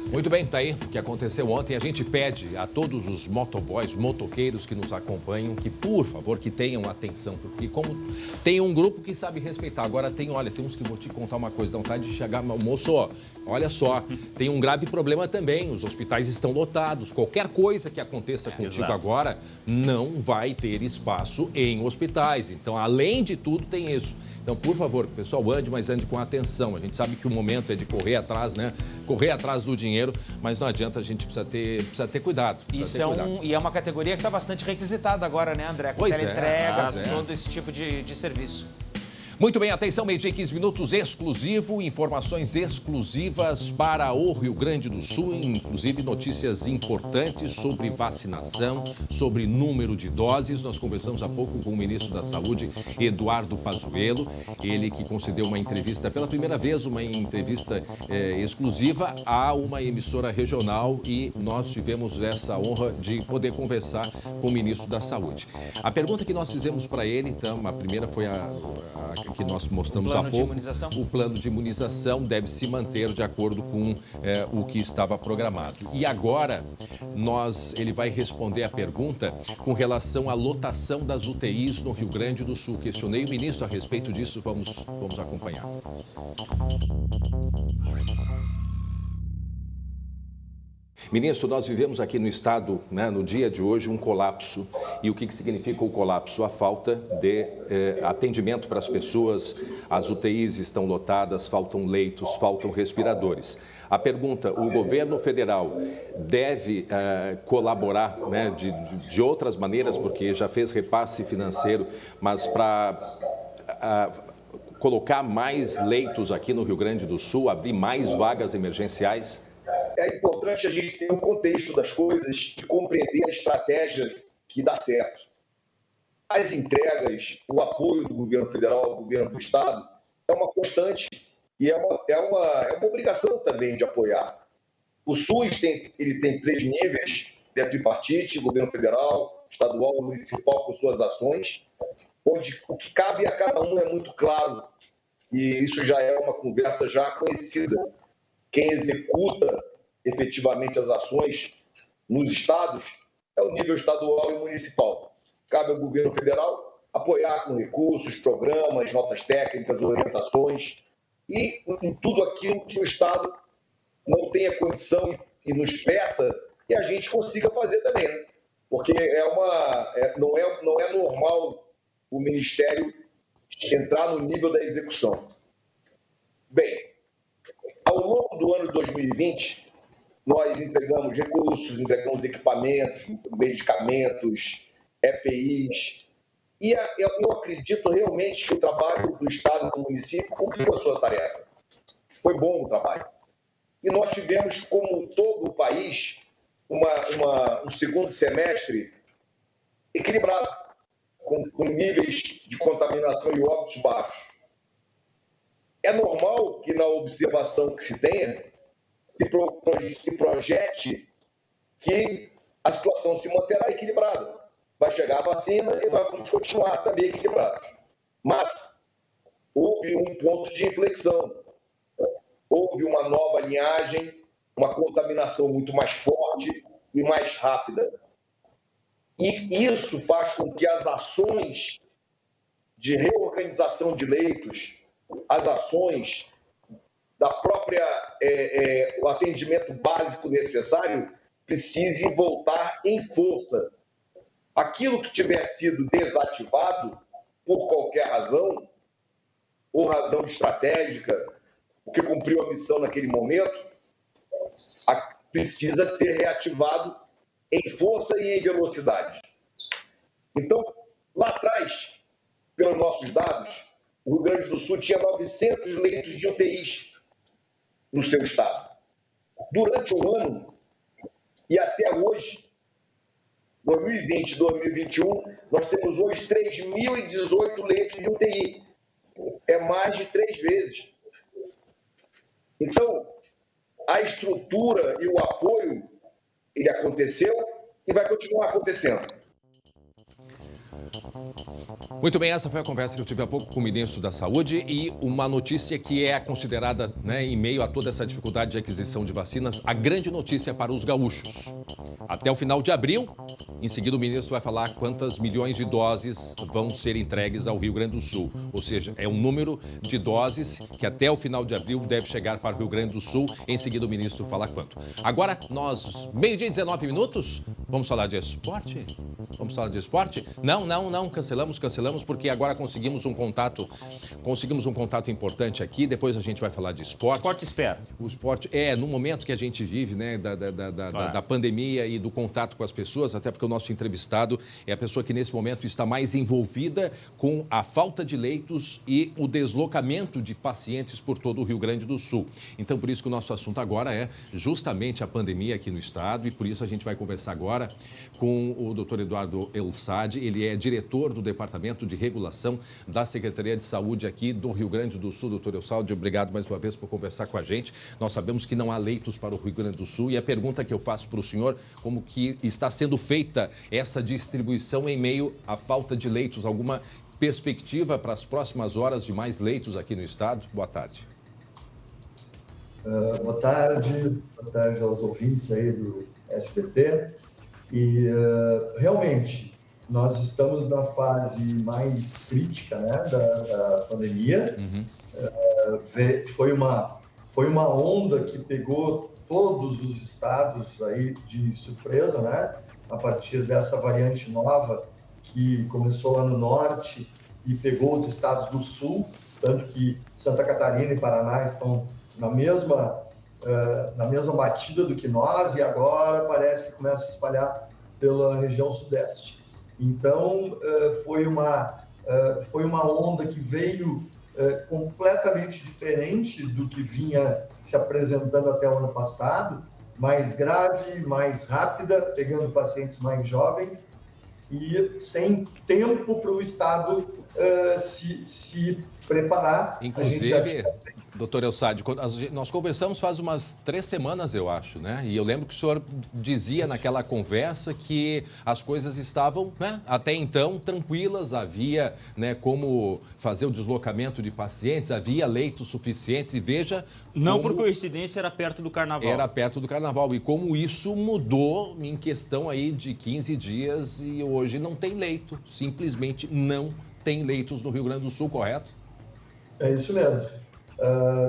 Muito bem, tá aí o que aconteceu ontem. A gente pede a todos os motoboys, motoqueiros que nos acompanham, que, por favor, que tenham atenção, porque como tem um grupo que sabe respeitar, agora tem uns que vou te contar uma coisa, dá vontade de chegar, moço, olha só, tem um grave problema também, os hospitais estão lotados, qualquer coisa que aconteça contigo agora não vai ter espaço em hospitais, então, além de tudo, tem isso. Então, por favor, pessoal, ande, mas ande com atenção. A gente sabe que o momento é de correr atrás, né? Correr atrás do dinheiro, mas não adianta, a gente precisa ter cuidado. E é uma categoria que está bastante requisitada agora, né, André? Com entregas, todo esse tipo de serviço. Muito bem, atenção, meio-dia e 15 minutos, exclusivo, informações exclusivas para o Rio Grande do Sul, inclusive notícias importantes sobre vacinação, sobre número de doses. Nós conversamos há pouco com o ministro da Saúde, Eduardo Pazuello, ele que concedeu uma entrevista pela primeira vez, uma entrevista exclusiva a uma emissora regional, e nós tivemos essa honra de poder conversar com o ministro da Saúde. A pergunta que nós fizemos para ele, então, a primeira foi que nós mostramos há pouco, o plano de imunização deve se manter de acordo com o que estava programado. E agora, ele vai responder a pergunta com relação à lotação das UTIs no Rio Grande do Sul. Questionei o ministro a respeito disso, vamos acompanhar. Ministro, nós vivemos aqui no estado, né, no dia de hoje, um colapso. E o que significa o colapso? A falta de atendimento para as pessoas, as UTIs estão lotadas, faltam leitos, faltam respiradores. A pergunta, o governo federal deve colaborar, né, de outras maneiras, porque já fez repasse financeiro, mas para colocar mais leitos aqui no Rio Grande do Sul, abrir mais vagas emergenciais? É importante a gente ter um contexto das coisas e compreender a estratégia que dá certo. As entregas, o apoio do governo federal ao governo do estado é uma constante e é uma obrigação também de apoiar. O SUS tem 3 níveis, tripartite, governo federal, estadual e municipal com suas ações, onde o que cabe a cada um é muito claro, e isso já é uma conversa já conhecida. Quem executa efetivamente as ações nos estados é o nível estadual e municipal. Cabe ao governo federal apoiar com recursos, programas, notas técnicas, orientações e em tudo aquilo que o estado não tenha condição e nos peça que a gente consiga fazer também, né? Porque não é normal o Ministério entrar no nível da execução. Bem, ao longo do ano de 2020, nós entregamos recursos, entregamos equipamentos, medicamentos, EPIs. E eu acredito realmente que o trabalho do Estado e do município cumpriu a sua tarefa. Foi bom o trabalho. E nós tivemos, como todo o país, um segundo semestre equilibrado, com níveis de contaminação e óbitos baixos. É normal que na observação que se tenha, se projete que a situação se manterá equilibrada. Vai chegar a vacina e nós vamos continuar também equilibrados. Mas houve um ponto de inflexão. Houve uma nova linhagem, uma contaminação muito mais forte e mais rápida. E isso faz com que as ações de reorganização de leitos, as ações da própria o atendimento básico necessário precise voltar em força. Aquilo que tiver sido desativado por qualquer razão, ou razão estratégica, porque cumpriu a missão naquele momento, precisa ser reativado em força e em velocidade. Então, lá atrás, pelos nossos dados, o Rio Grande do Sul tinha 900 leitos de UTIs no seu estado. Durante o ano e até hoje, 2020 e 2021, nós temos hoje 3.018 leitos de UTI. É mais de 3 vezes. Então, a estrutura e o apoio, ele aconteceu e vai continuar acontecendo. Muito bem, essa foi a conversa que eu tive há pouco com o ministro da Saúde e uma notícia que é considerada, em meio a toda essa dificuldade de aquisição de vacinas, a grande notícia para os gaúchos. Até o final de abril, em seguida o ministro vai falar quantas milhões de doses vão ser entregues ao Rio Grande do Sul. Ou seja, é um número de doses que até o final de abril deve chegar para o Rio Grande do Sul. Em seguida o ministro fala quanto. Agora, nós, meio-dia e 19 minutos, vamos falar de esporte? Vamos falar de esporte? Não, cancelamos, porque agora conseguimos um contato importante aqui, depois a gente vai falar de esporte. O esporte espera. O esporte no momento que a gente vive, da pandemia e do contato com as pessoas, até porque o nosso entrevistado é a pessoa que nesse momento está mais envolvida com a falta de leitos e o deslocamento de pacientes por todo o Rio Grande do Sul. Então, por isso que o nosso assunto agora é justamente a pandemia aqui no estado e por isso a gente vai conversar agora com o Dr. Eduardo Elsadi. Ele é diretor do Departamento de Regulação da Secretaria de Saúde aqui do Rio Grande do Sul. Doutor Elsadi, obrigado mais uma vez por conversar com a gente. Nós sabemos que não há leitos para o Rio Grande do Sul e a pergunta que eu faço para o senhor, como que está sendo feita essa distribuição em meio à falta de leitos? Alguma perspectiva para as próximas horas de mais leitos aqui no estado? Boa tarde. Boa tarde aos ouvintes aí do SBT. E realmente nós estamos na fase mais crítica, né, da pandemia. Foi uma onda que pegou todos os estados aí de surpresa, né, a partir dessa variante nova que começou lá no norte e pegou os estados do sul, tanto que Santa Catarina e Paraná estão na mesma batida do que nós e agora parece que começa a espalhar pela região sudeste. Então, foi uma onda que veio completamente diferente do que vinha se apresentando até o ano passado, mais grave, mais rápida, pegando pacientes mais jovens e sem tempo para o Estado se preparar. Inclusive, doutor Elsadi, nós conversamos faz umas 3 semanas, eu acho, né? E eu lembro que o senhor dizia naquela conversa que as coisas estavam, né, até então, tranquilas, havia, né, como fazer o deslocamento de pacientes, havia leitos suficientes e veja... Não por coincidência, era perto do Carnaval. Era perto do Carnaval. E como isso mudou em questão aí de 15 dias e hoje não tem leito, simplesmente não tem leitos no Rio Grande do Sul, correto? É isso mesmo.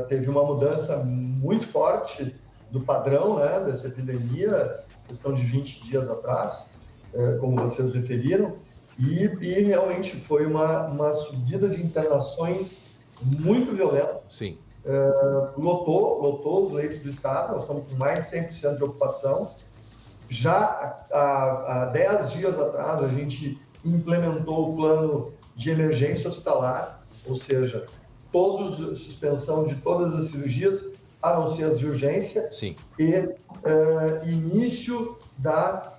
Teve uma mudança muito forte do padrão, né, dessa epidemia, questão de 20 dias atrás, como vocês referiram, e realmente foi uma subida de internações muito violenta. Sim. Lotou os leitos do estado, nós estamos com mais de 100% de ocupação. Já há 10 dias atrás, a gente implementou o plano de emergência hospitalar, ou seja, suspensão de todas as cirurgias, a não ser as de urgência. Sim. E início da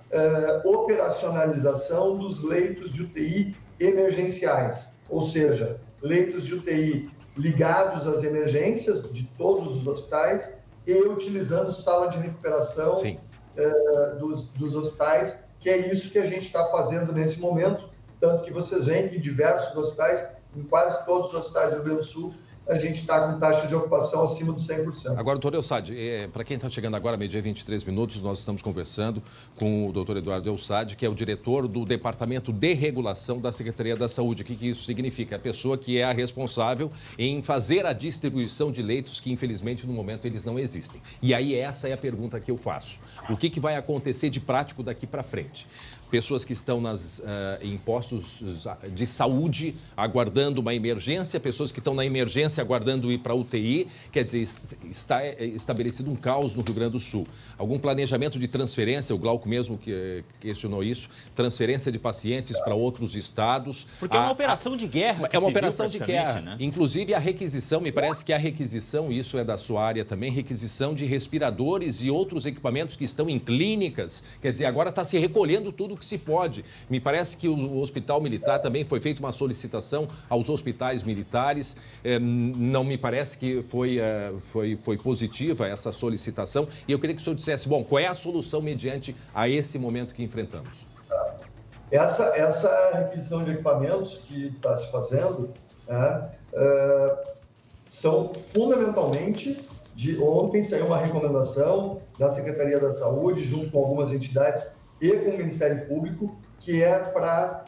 operacionalização dos leitos de UTI emergenciais, ou seja, leitos de UTI ligados às emergências de todos os hospitais e utilizando sala de recuperação dos hospitais, que é isso que a gente está fazendo nesse momento, tanto que vocês veem que em diversos hospitais, em quase todos os hospitais do Rio Grande do Sul, a gente está com taxa de ocupação acima dos 100%. Agora, doutor Elsadi, para quem está chegando agora, meio-dia 23 minutos, nós estamos conversando com o doutor Eduardo Elsadi, que é o diretor do Departamento de Regulação da Secretaria da Saúde. O que isso significa? É a pessoa que é a responsável em fazer a distribuição de leitos que, infelizmente, no momento, eles não existem. E aí, essa é a pergunta que eu faço. O que vai acontecer de prático daqui para frente? pessoas que estão em postos de saúde aguardando uma emergência, pessoas que estão na emergência aguardando ir para a UTI. Quer dizer, está estabelecido um caos no Rio Grande do Sul. Algum planejamento de transferência, o Glauco mesmo que questionou isso, transferência de pacientes para outros estados. Porque é uma operação de guerra. É uma operação de guerra. Né? Inclusive a requisição, me parece que a requisição, isso é da sua área também, requisição de respiradores e outros equipamentos que estão em clínicas. Quer dizer, agora está se recolhendo tudo o que se pode. Me parece que o Hospital Militar também foi feita uma solicitação aos hospitais militares. Não me parece que foi positiva essa solicitação. E eu queria que o senhor dissesse, bom, qual é a solução mediante a esse momento que enfrentamos? Essa requisição de equipamentos que está se fazendo, né, são fundamentalmente, ontem saiu uma recomendação da Secretaria da Saúde, junto com algumas entidades e com o Ministério Público, que é para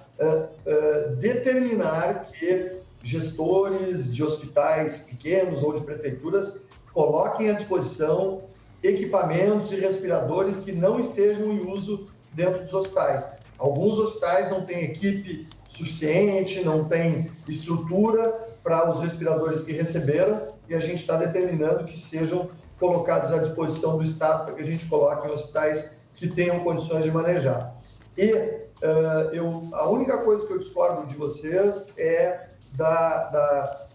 determinar que gestores de hospitais pequenos ou de prefeituras coloquem à disposição equipamentos e respiradores que não estejam em uso dentro dos hospitais. Alguns hospitais não têm equipe suficiente, não têm estrutura para os respiradores que receberam, e a gente está determinando que sejam colocados à disposição do Estado para que a gente coloque em hospitais que tenham condições de manejar. E a única coisa que eu discordo de vocês é da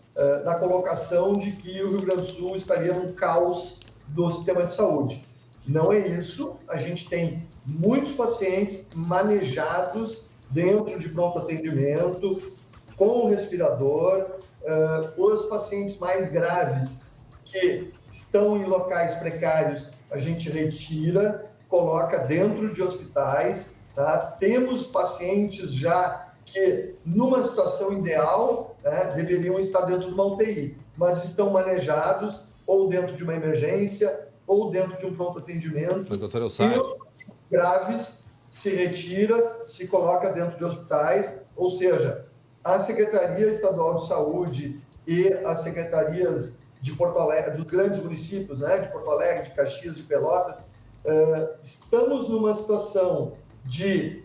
colocação de que o Rio Grande do Sul estaria num caos do sistema de saúde. Não é isso. A gente tem muitos pacientes manejados dentro de pronto atendimento, com respirador. Os pacientes mais graves que estão em locais precários, a gente retira, coloca dentro de hospitais. Tá? Temos pacientes já que, numa situação ideal, deveriam estar dentro de uma UTI, mas estão manejados ou dentro de uma emergência ou dentro de um pronto atendimento. Mas, doutor Elsadi, e os graves se retira, se coloca dentro de hospitais, ou seja, a Secretaria Estadual de Saúde e as secretarias de Porto Alegre, dos grandes municípios, né, de Porto Alegre, de Caxias, de Pelotas, estamos numa situação de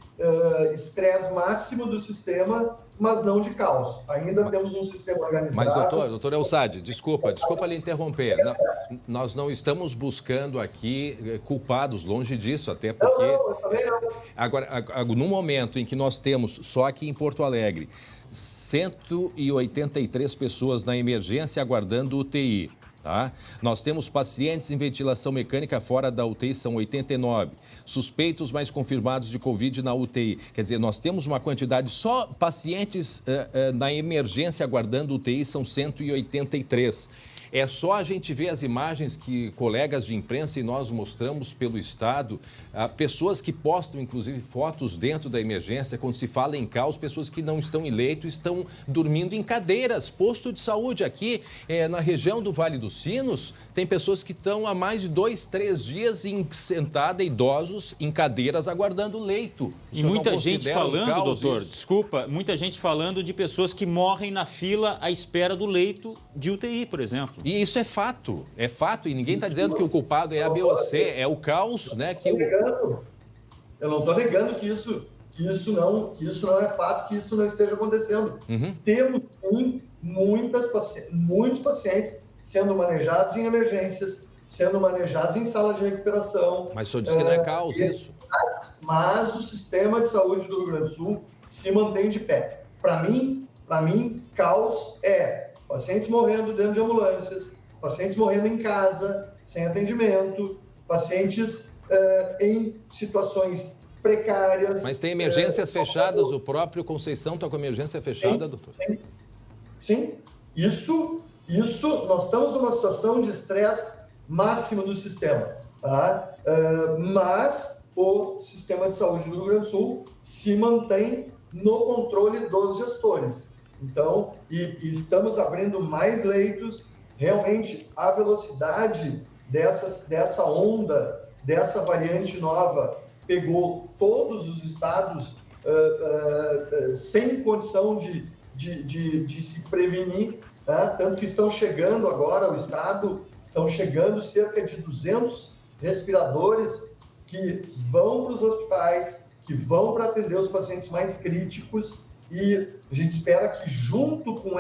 estresse máximo do sistema, mas não de caos. Ainda temos um sistema organizado. Mas, doutor Elsadi, desculpa lhe interromper. Nós não estamos buscando aqui culpados, longe disso, até porque... Não, também não. Agora, no momento em que nós temos, só aqui em Porto Alegre, 183 pessoas na emergência aguardando UTI. Tá? Nós temos pacientes em ventilação mecânica fora da UTI, são 89. Suspeitos mais confirmados de Covid na UTI. Quer dizer, nós temos uma quantidade, só pacientes na emergência aguardando UTI são 183. É só a gente ver as imagens que colegas de imprensa e nós mostramos pelo Estado, pessoas que postam, inclusive, fotos dentro da emergência, quando se fala em caos, pessoas que não estão em leito, estão dormindo em cadeiras. Posto de saúde aqui, na região do Vale dos Sinos, tem pessoas que estão há mais de 2, 3 dias sentadas, idosos, em cadeiras, aguardando leito. E muita gente falando, doutor, desculpa, muita gente falando de pessoas que morrem na fila à espera do leito de UTI, por exemplo. E isso é fato, e ninguém está dizendo que o culpado é A, B ou C, é o caos, né? Eu não estou negando que isso não é fato, que isso não esteja acontecendo. Uhum. Temos, sim, muitos pacientes sendo manejados em emergências, sendo manejados em sala de recuperação. Mas o senhor disse que não é caos isso. Mas o sistema de saúde do Rio Grande do Sul se mantém de pé. Para mim, caos é pacientes morrendo dentro de ambulâncias, pacientes morrendo em casa, sem atendimento, pacientes em situações precárias. Mas tem emergências fechadas, o próprio Conceição está com a emergência fechada, doutor? Sim. Isso, nós estamos numa situação de estresse máximo do sistema, tá? Mas o sistema de saúde do Rio Grande do Sul se mantém no controle dos gestores. Então, e estamos abrindo mais leitos. Realmente, a velocidade dessa onda, dessa variante nova, pegou todos os estados sem condição de se prevenir, tá? Tanto que estão chegando agora ao estado, estão chegando cerca de 200 respiradores que vão para os hospitais, que vão para atender os pacientes mais críticos, e a gente espera que, junto com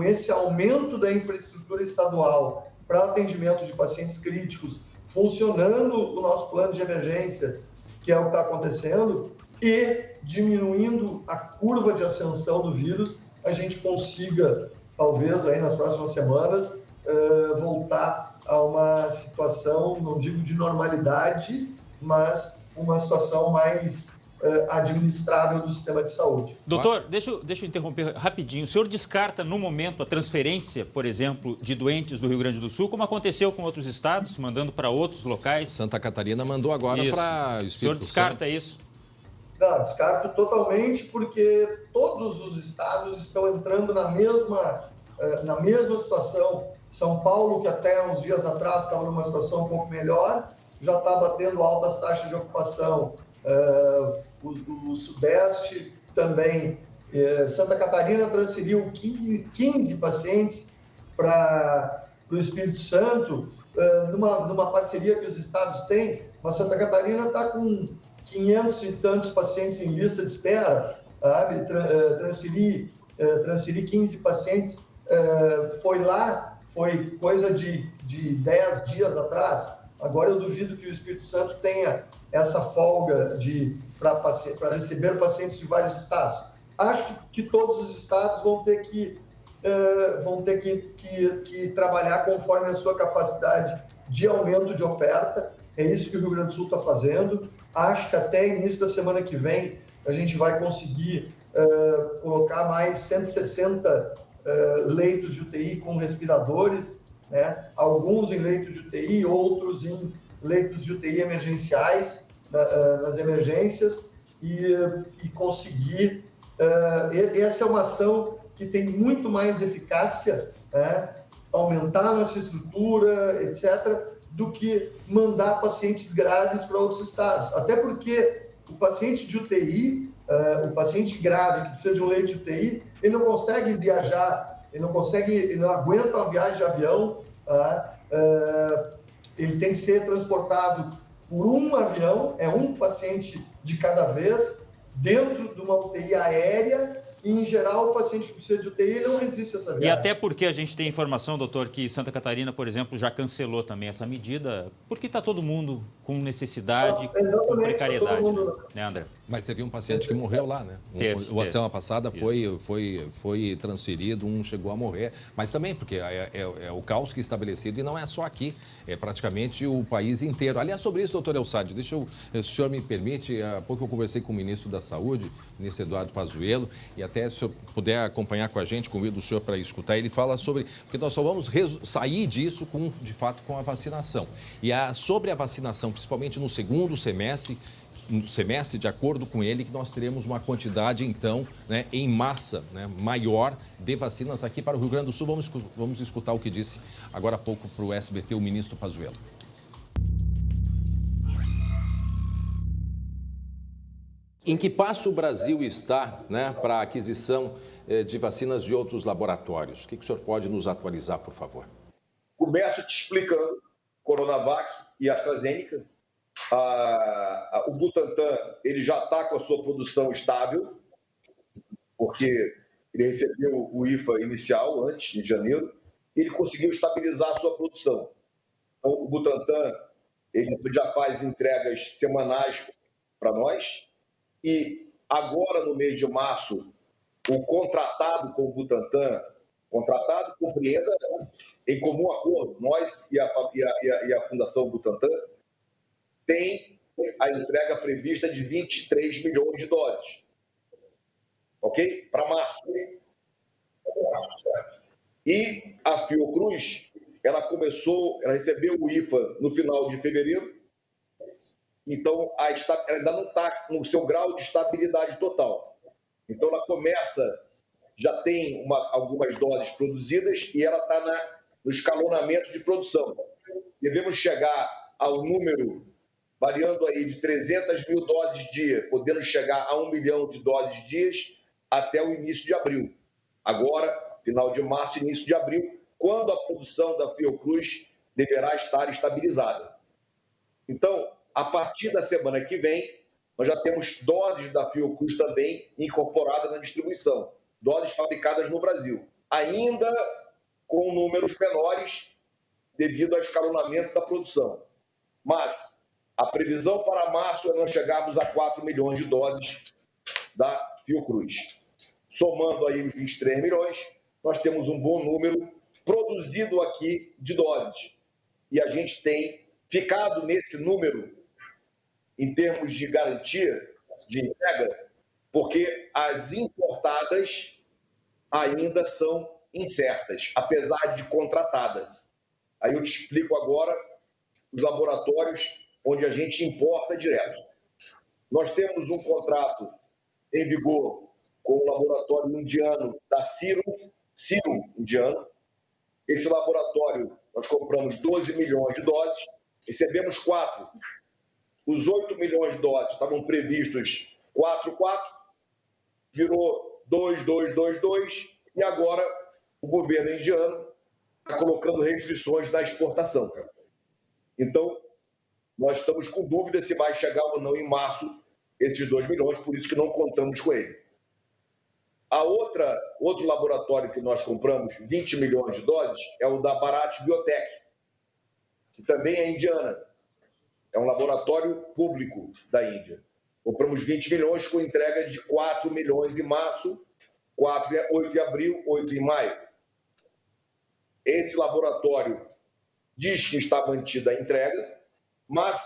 esse aumento da infraestrutura estadual para atendimento de pacientes críticos, funcionando o nosso plano de emergência, que é o que está acontecendo, e diminuindo a curva de ascensão do vírus, a gente consiga, talvez, aí nas próximas semanas, voltar a uma situação, não digo de normalidade, mas uma situação mais administrável do sistema de saúde. Doutor, deixa eu interromper rapidinho. O senhor descarta, no momento, a transferência, por exemplo, de doentes do Rio Grande do Sul, como aconteceu com outros estados, mandando para outros locais? Santa Catarina mandou agora para o Espírito Santo. O senhor descarta isso? Não, descarto totalmente, porque todos os estados estão entrando na mesma situação. São Paulo, que até uns dias atrás estava numa situação um pouco melhor, já está batendo altas taxas de ocupação. O Sudeste também. Santa Catarina transferiu 15 pacientes para o Espírito Santo, numa parceria que os estados têm, mas Santa Catarina está com 500 e tantos pacientes em lista de espera, sabe? Transferir 15 pacientes foi coisa de 10 dias atrás. Agora eu duvido que o Espírito Santo tenha essa folga para receber pacientes de vários estados. Acho que todos os estados vão ter que trabalhar conforme a sua capacidade de aumento de oferta. É isso que o Rio Grande do Sul está fazendo. Acho que até início da semana que vem a gente vai conseguir colocar mais 160 leitos de UTI com respiradores, né? Alguns em leitos de UTI, outros em leitos de UTI emergenciais, nas emergências, e conseguir... essa é uma ação que tem muito mais eficácia, né? Aumentar a nossa estrutura, etc., do que mandar pacientes graves para outros estados. Até porque o paciente de UTI, o paciente grave que precisa de um leito de UTI, ele não consegue viajar, ele não aguenta uma viagem de avião, tá? Ele tem que ser transportado por um avião, é um paciente de cada vez, dentro de uma UTI aérea, e, em geral, o paciente que precisa de UTI não resiste a essa viagem. E até porque a gente tem informação, doutor, que Santa Catarina, por exemplo, já cancelou também essa medida, porque está todo mundo com necessidade, com precariedade, né, André? Mas teve um paciente que morreu lá, né? A semana passada foi transferido, um chegou a morrer. Mas também, porque é o caos que é estabelecido, e não é só aqui, é praticamente o país inteiro. Aliás, sobre isso, doutor Eussádio, se o senhor me permite, há pouco eu conversei com o ministro da Saúde, o ministro Eduardo Pazuello, e até se o senhor puder acompanhar com a gente, convido o senhor para escutar, ele fala sobre, porque nós só vamos sair disso, de fato, com a vacinação. E sobre a vacinação, principalmente no segundo semestre, de acordo com ele, que nós teremos uma quantidade, então, né, em massa, né, maior de vacinas aqui para o Rio Grande do Sul. Vamos escutar o que disse agora há pouco para o SBT o ministro Pazuello. Em que passo o Brasil está, né, para a aquisição de vacinas de outros laboratórios? O que o senhor pode nos atualizar, por favor? Começo te explicando. Coronavac e AstraZeneca. O Butantan ele já está com a sua produção estável, porque ele recebeu o IFA inicial antes, em janeiro, e ele conseguiu estabilizar a sua produção. Então, o Butantan ele já faz entregas semanais para nós, e agora, no mês de março, o contratado com o Butantan, contratado, compreenda, em comum acordo, nós e a Fundação Butantan, tem a entrega prevista de 23 milhões de doses. Ok? Para março. E a Fiocruz, ela recebeu o IFA no final de fevereiro, então ela ainda não está no seu grau de estabilidade total. Então ela já tem algumas doses produzidas e ela está no escalonamento de produção. Devemos chegar ao número variando aí de 300 mil doses dia, podendo chegar a 1 milhão de doses dias até o início de abril. Agora, final de março, início de abril, quando a produção da Fiocruz deverá estar estabilizada. Então, a partir da semana que vem, nós já temos doses da Fiocruz também incorporadas na distribuição, doses fabricadas no Brasil, ainda com números menores devido ao escalonamento da produção. Mas a previsão para março é nós chegarmos a 4 milhões de doses da Fiocruz. Somando aí os 23 milhões, nós temos um bom número produzido aqui de doses. E a gente tem ficado nesse número em termos de garantia de entrega, porque as importadas ainda são incertas, apesar de contratadas. Aí eu te explico agora os laboratórios onde a gente importa direto. Nós temos um contrato em vigor com o laboratório indiano da Serum indiano. Esse laboratório, nós compramos 12 milhões de doses, recebemos 4. Os 8 milhões de doses estavam previstos 4, virou 2, e agora o governo indiano está colocando restrições na exportação. Então, nós estamos com dúvida se vai chegar ou não em março esses 2 milhões, por isso que não contamos com ele. Outro laboratório que nós compramos 20 milhões de doses é o da Bharat Biotech, que também é indiana. É um laboratório público da Índia. Compramos 20 milhões com entrega de 4 milhões em março, 8 em abril, 8 em maio. Esse laboratório diz que está mantida a entrega, mas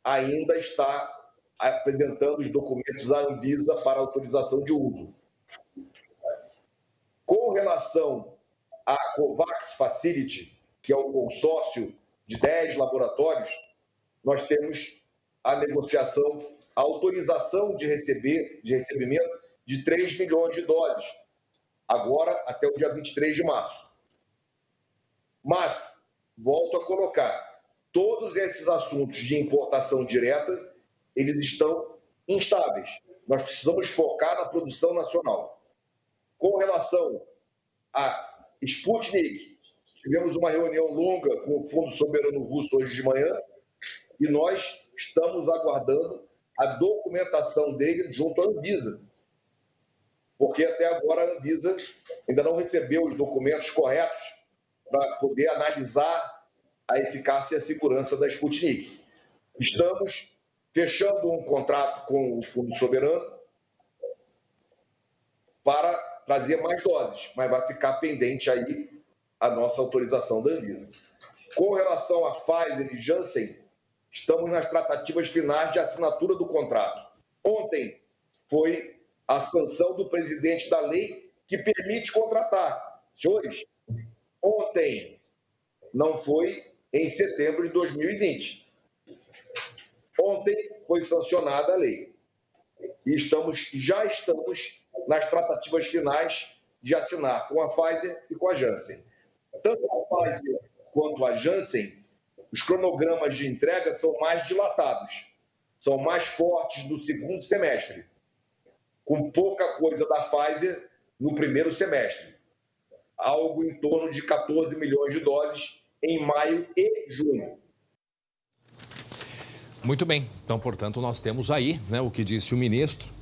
ainda está apresentando os documentos à Anvisa para autorização de uso. Com relação à COVAX Facility, que é o consórcio de 10 laboratórios, nós temos a negociação, a autorização de recebimento de 3 milhões de doses, agora até o dia 23 de março. Mas, volto a colocar, todos esses assuntos de importação direta, eles estão instáveis. Nós precisamos focar na produção nacional. Com relação a Sputnik, tivemos uma reunião longa com o Fundo Soberano Russo hoje de manhã e nós estamos aguardando a documentação dele junto à Anvisa. Porque até agora a Anvisa ainda não recebeu os documentos corretos para poder analisar a eficácia e a segurança da Sputnik. Estamos fechando um contrato com o Fundo Soberano para trazer mais doses, mas vai ficar pendente aí a nossa autorização da Anvisa. Com relação a Pfizer e Janssen, estamos nas tratativas finais de assinatura do contrato. Ontem foi a sanção do presidente da lei que permite contratar. Senhores, ontem, não foi em setembro de 2020. Ontem foi sancionada a lei. E já estamos nas tratativas finais de assinar com a Pfizer e com a Janssen. Tanto a Pfizer quanto a Janssen, os cronogramas de entrega são mais dilatados, são mais fortes no segundo semestre, com pouca coisa da Pfizer no primeiro semestre. Algo em torno de 14 milhões de doses em maio e junho. Muito bem, então, portanto, nós temos aí, né, o que disse o ministro,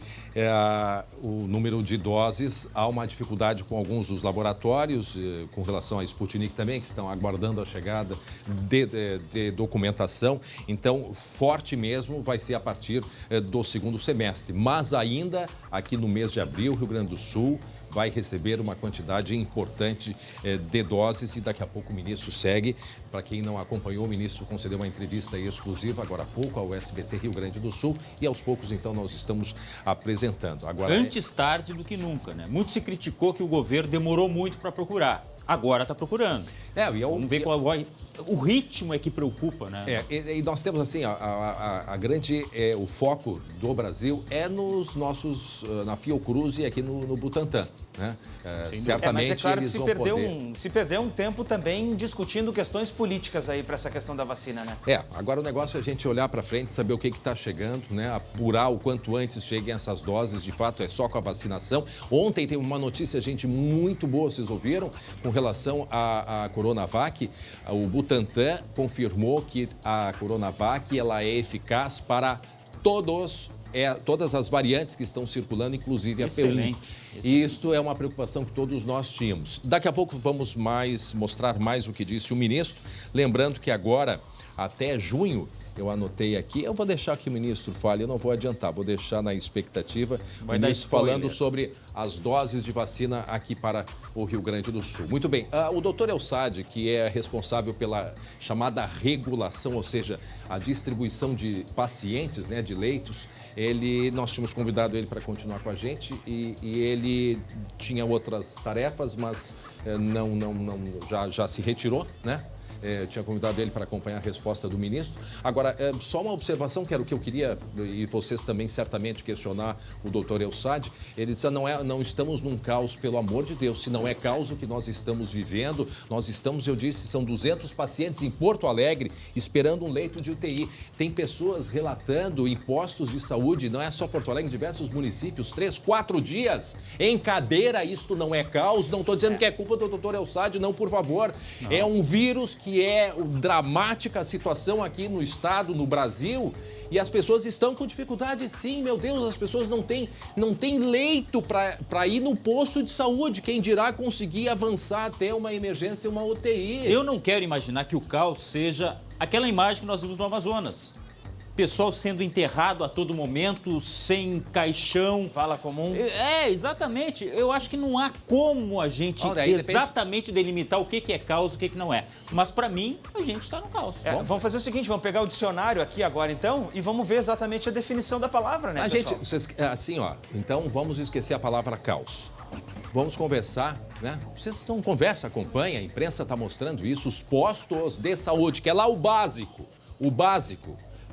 o número de doses. Há uma dificuldade com alguns dos laboratórios, com relação à Sputnik também, que estão aguardando a chegada de documentação. Então, forte mesmo vai ser a partir do segundo semestre. Mas ainda, aqui no mês de abril, Rio Grande do Sul vai receber uma quantidade importante de doses e daqui a pouco o ministro segue. Para quem não acompanhou, o ministro concedeu uma entrevista exclusiva agora há pouco ao SBT Rio Grande do Sul e aos poucos, então, nós estamos apresentando. Agora, antes tarde do que nunca, né? Muito se criticou que o governo demorou muito para procurar. Agora está procurando. Vamos ver qual o ritmo é que preocupa, né? E nós temos assim, o foco do Brasil é nos nossos, na Fiocruz e aqui no Butantan, né? Certamente mas é claro que eles vão poder... se perdeu um tempo também discutindo questões políticas aí para essa questão da vacina, né? Agora o negócio é a gente olhar para frente, saber o que está chegando, né? Apurar o quanto antes cheguem essas doses, de fato é só com a vacinação. Ontem tem uma notícia, gente, muito boa, vocês ouviram, com relação à Coronavac. O Butantan confirmou que a Coronavac ela é eficaz para todos todas as variantes que estão circulando, inclusive a P1. E isto é uma preocupação que todos nós tínhamos. Daqui a pouco vamos mostrar mais o que disse o ministro. Lembrando que agora, até junho, eu anotei aqui, eu vou deixar que o ministro fale, eu não vou adiantar, vou deixar na expectativa o ministro falando sobre as doses de vacina aqui para o Rio Grande do Sul. Muito bem, o doutor Elsad, que é responsável pela chamada regulação, ou seja, a distribuição de pacientes, né, de leitos, nós tínhamos convidado ele para continuar com a gente e ele tinha outras tarefas, mas já se retirou, né? Eu tinha convidado ele para acompanhar a resposta do ministro. Agora, só uma observação que era o que eu queria, e vocês também certamente questionar o doutor Elsad. Ele disse, não estamos num caos, pelo amor de Deus. Se não é caos o que nós estamos vivendo, eu disse, são 200 pacientes em Porto Alegre esperando um leito de UTI. Tem pessoas relatando em postos de saúde, não é só Porto Alegre, em diversos municípios, 3, 4 dias em cadeira. Isto não é caos. Não estou dizendo que é culpa do doutor Elsad, não, por favor. Não. É um vírus que é dramática a situação aqui no estado, no Brasil, e as pessoas estão com dificuldade, sim, meu Deus, as pessoas não têm leito para ir no posto de saúde, quem dirá conseguir avançar até uma emergência, uma UTI. Eu não quero imaginar que o caos seja aquela imagem que nós vimos no Amazonas. Pessoal sendo enterrado a todo momento, sem caixão. Vala comum. Exatamente. Eu acho que não há como a gente exatamente delimitar o que é caos e o que não é. Mas, para mim, a gente está no caos. Vamos fazer o seguinte, vamos pegar o dicionário aqui agora, então, e vamos ver exatamente a definição da palavra, né, pessoal? Assim, então vamos esquecer a palavra caos. Vamos conversar, né? Vocês não conversam, acompanham, a imprensa está mostrando isso, os postos de saúde, que é lá o básico.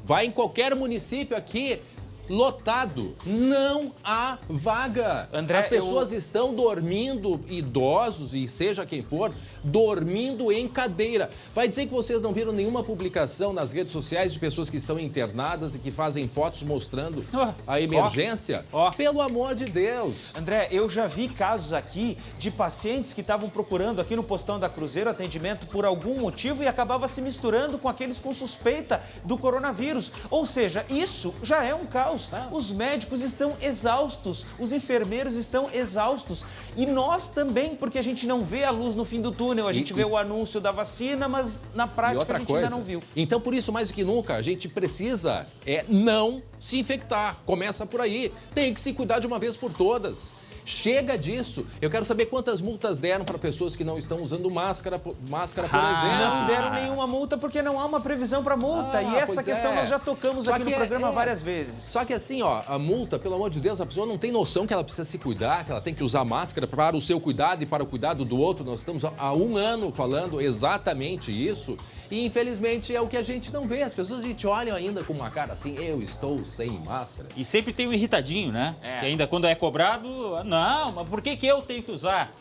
Vai em qualquer município aqui, lotado, não há vaga. André, as pessoas estão dormindo, idosos e seja quem for, dormindo em cadeira. Vai dizer que vocês não viram nenhuma publicação nas redes sociais de pessoas que estão internadas e que fazem fotos mostrando a emergência? Pelo amor de Deus. André, eu já vi casos aqui de pacientes que estavam procurando aqui no postão da Cruzeiro atendimento por algum motivo e acabava se misturando com aqueles com suspeita do coronavírus. Ou seja, isso já é um caos. Os médicos estão exaustos, os enfermeiros estão exaustos e nós também, porque a gente não vê a luz no fim do túnel, a gente vê o anúncio da vacina, mas na prática a gente ainda não viu. Então, por isso, mais do que nunca, a gente precisa não se infectar. Começa por aí. Tem que se cuidar de uma vez por todas. Chega disso. Eu quero saber quantas multas deram para pessoas que não estão usando máscara, por exemplo. Não deram nenhuma multa porque não há uma previsão para multa. E essa questão nós já tocamos aqui no programa várias vezes. Só que assim, a multa, pelo amor de Deus, a pessoa não tem noção que ela precisa se cuidar, que ela tem que usar máscara para o seu cuidado e para o cuidado do outro. Nós estamos há 1 ano falando exatamente isso. E, infelizmente, é o que a gente não vê. As pessoas te olham ainda com uma cara assim, eu estou sem máscara. E sempre tem um irritadinho, né? Que ainda quando é cobrado, não, mas por que eu tenho que usar?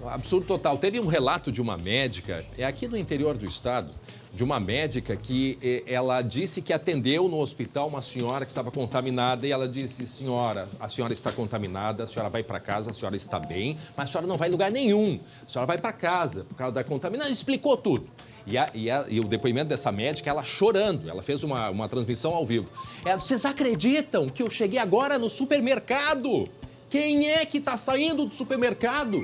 Absurdo total. Teve um relato de uma médica, aqui no interior do estado, de uma médica que ela disse que atendeu no hospital uma senhora que estava contaminada e ela disse, senhora, a senhora está contaminada, a senhora vai para casa, a senhora está bem, mas a senhora não vai em lugar nenhum, a senhora vai para casa por causa da contaminação, explicou tudo. E o depoimento dessa médica, ela chorando, ela fez uma transmissão ao vivo. Ela, vocês acreditam que eu cheguei agora no supermercado? Quem é que está saindo do supermercado?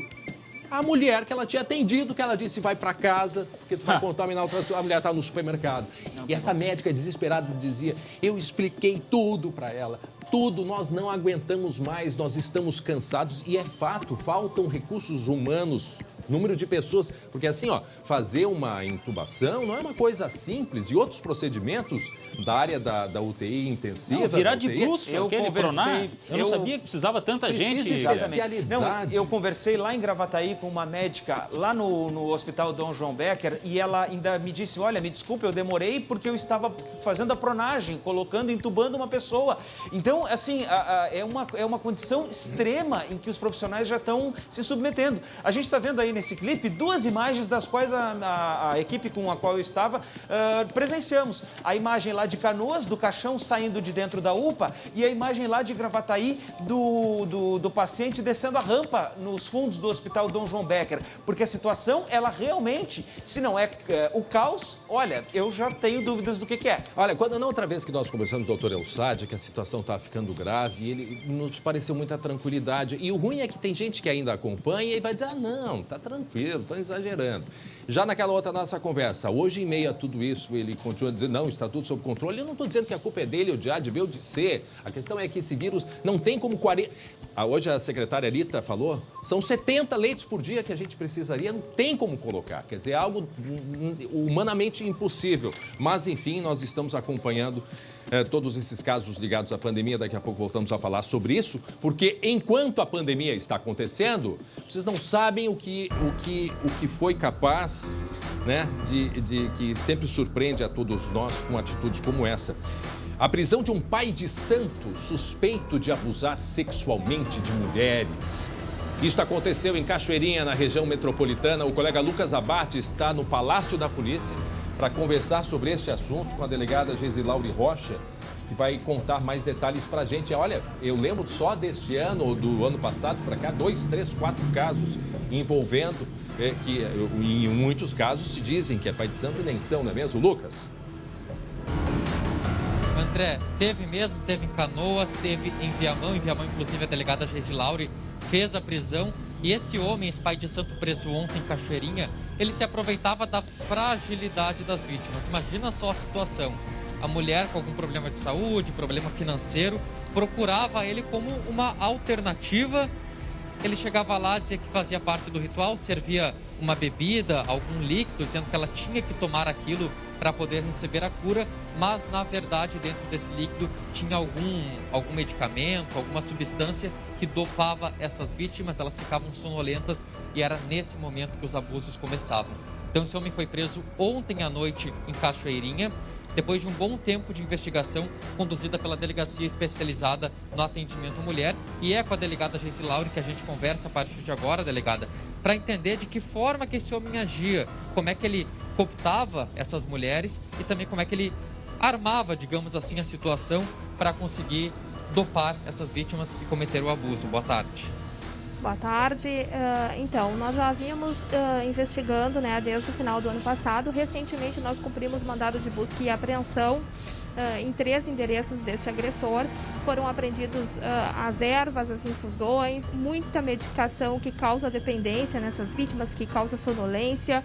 A mulher que ela tinha atendido, que ela disse, vai para casa, porque tu vai contaminar outra pessoa. A mulher está no supermercado. E essa médica desesperada dizia, eu expliquei tudo para ela. Tudo, nós não aguentamos mais, nós estamos cansados. E é fato, faltam recursos humanos, número de pessoas. Porque assim, fazer uma intubação não é uma coisa simples. E outros procedimentos da área da UTI intensiva... Não, virar de bruxo, eu não sabia que precisava tanta gente. Exatamente. Não, eu conversei lá em Gravataí com uma médica lá no Hospital Dom João Becker e ela ainda me disse, olha, me desculpe, eu demorei porque eu estava fazendo a pronagem, entubando uma pessoa. Então, assim, é uma condição extrema em que os profissionais já estão se submetendo. A gente está vendo aí nesse clipe 2 imagens das quais a equipe com a qual eu estava presenciamos. A imagem lá de Canoas, do caixão saindo de dentro da UPA e a imagem lá de Gravataí do paciente descendo a rampa nos fundos do Hospital Dom João Becker. Porque a situação, ela realmente, se não é o caos, olha, eu já tenho dúvidas do que é. Olha, na outra vez que nós conversamos com o doutor Elsad, que a situação está ficando grave, ele nos pareceu muita tranquilidade. E o ruim é que tem gente que ainda acompanha e vai dizer, não, tá tranquilo, estão exagerando. Já naquela outra nossa conversa, hoje em meio a tudo isso, ele continua dizendo, não, está tudo sob controle. Eu não estou dizendo que a culpa é dele, ou de A, de B, ou de C. A questão é que esse vírus não tem como 40... Hoje a secretária Rita falou, são 70 leitos por dia que a gente precisaria, não tem como colocar. Quer dizer, é algo humanamente impossível. Mas, enfim, nós estamos acompanhando todos esses casos ligados à pandemia. Daqui a pouco voltamos a falar sobre isso, porque enquanto a pandemia está acontecendo, vocês não sabem o que foi capaz, né, de que sempre surpreende a todos nós com atitudes como essa. A prisão de um pai de santo suspeito de abusar sexualmente de mulheres. Isso aconteceu em Cachoeirinha, na região metropolitana. O colega Lucas Abate está no Palácio da Polícia para conversar sobre este assunto com a delegada Gesilaure Rocha, que vai contar mais detalhes para a gente. Olha, eu lembro só deste ano ou do ano passado para cá, 2, 3, 4 casos envolvendo, que em muitos casos se dizem que é pai de santo e nem são, não é mesmo, Lucas? André, teve mesmo, teve em Canoas, teve em Viamão, inclusive a delegada Gesilaure fez a prisão. E esse homem, esse pai de santo preso ontem em Cachoeirinha, ele se aproveitava da fragilidade das vítimas. Imagina só a situação. A mulher com algum problema de saúde, problema financeiro, procurava ele como uma alternativa. Ele chegava lá, dizia que fazia parte do ritual, servia uma bebida, algum líquido, dizendo que ela tinha que tomar aquilo para poder receber a cura, mas na verdade dentro desse líquido tinha algum medicamento, alguma substância que dopava essas vítimas, elas ficavam sonolentas e era nesse momento que os abusos começavam. Então esse homem foi preso ontem à noite em Cachoeirinha, depois de um bom tempo de investigação conduzida pela Delegacia Especializada no Atendimento à Mulher. E é com a delegada Gesilaure que a gente conversa a partir de agora, delegada, para entender de que forma que esse homem agia, como é que ele cooptava essas mulheres e também como é que ele armava, digamos assim, a situação para conseguir dopar essas vítimas e cometer o abuso. Boa tarde. Boa tarde. Então, nós já vínhamos investigando, né, desde o final do ano passado. Recentemente, nós cumprimos mandado de busca e apreensão em 3 endereços deste agressor. Foram apreendidos as ervas, as infusões, muita medicação que causa dependência nessas vítimas, que causa sonolência,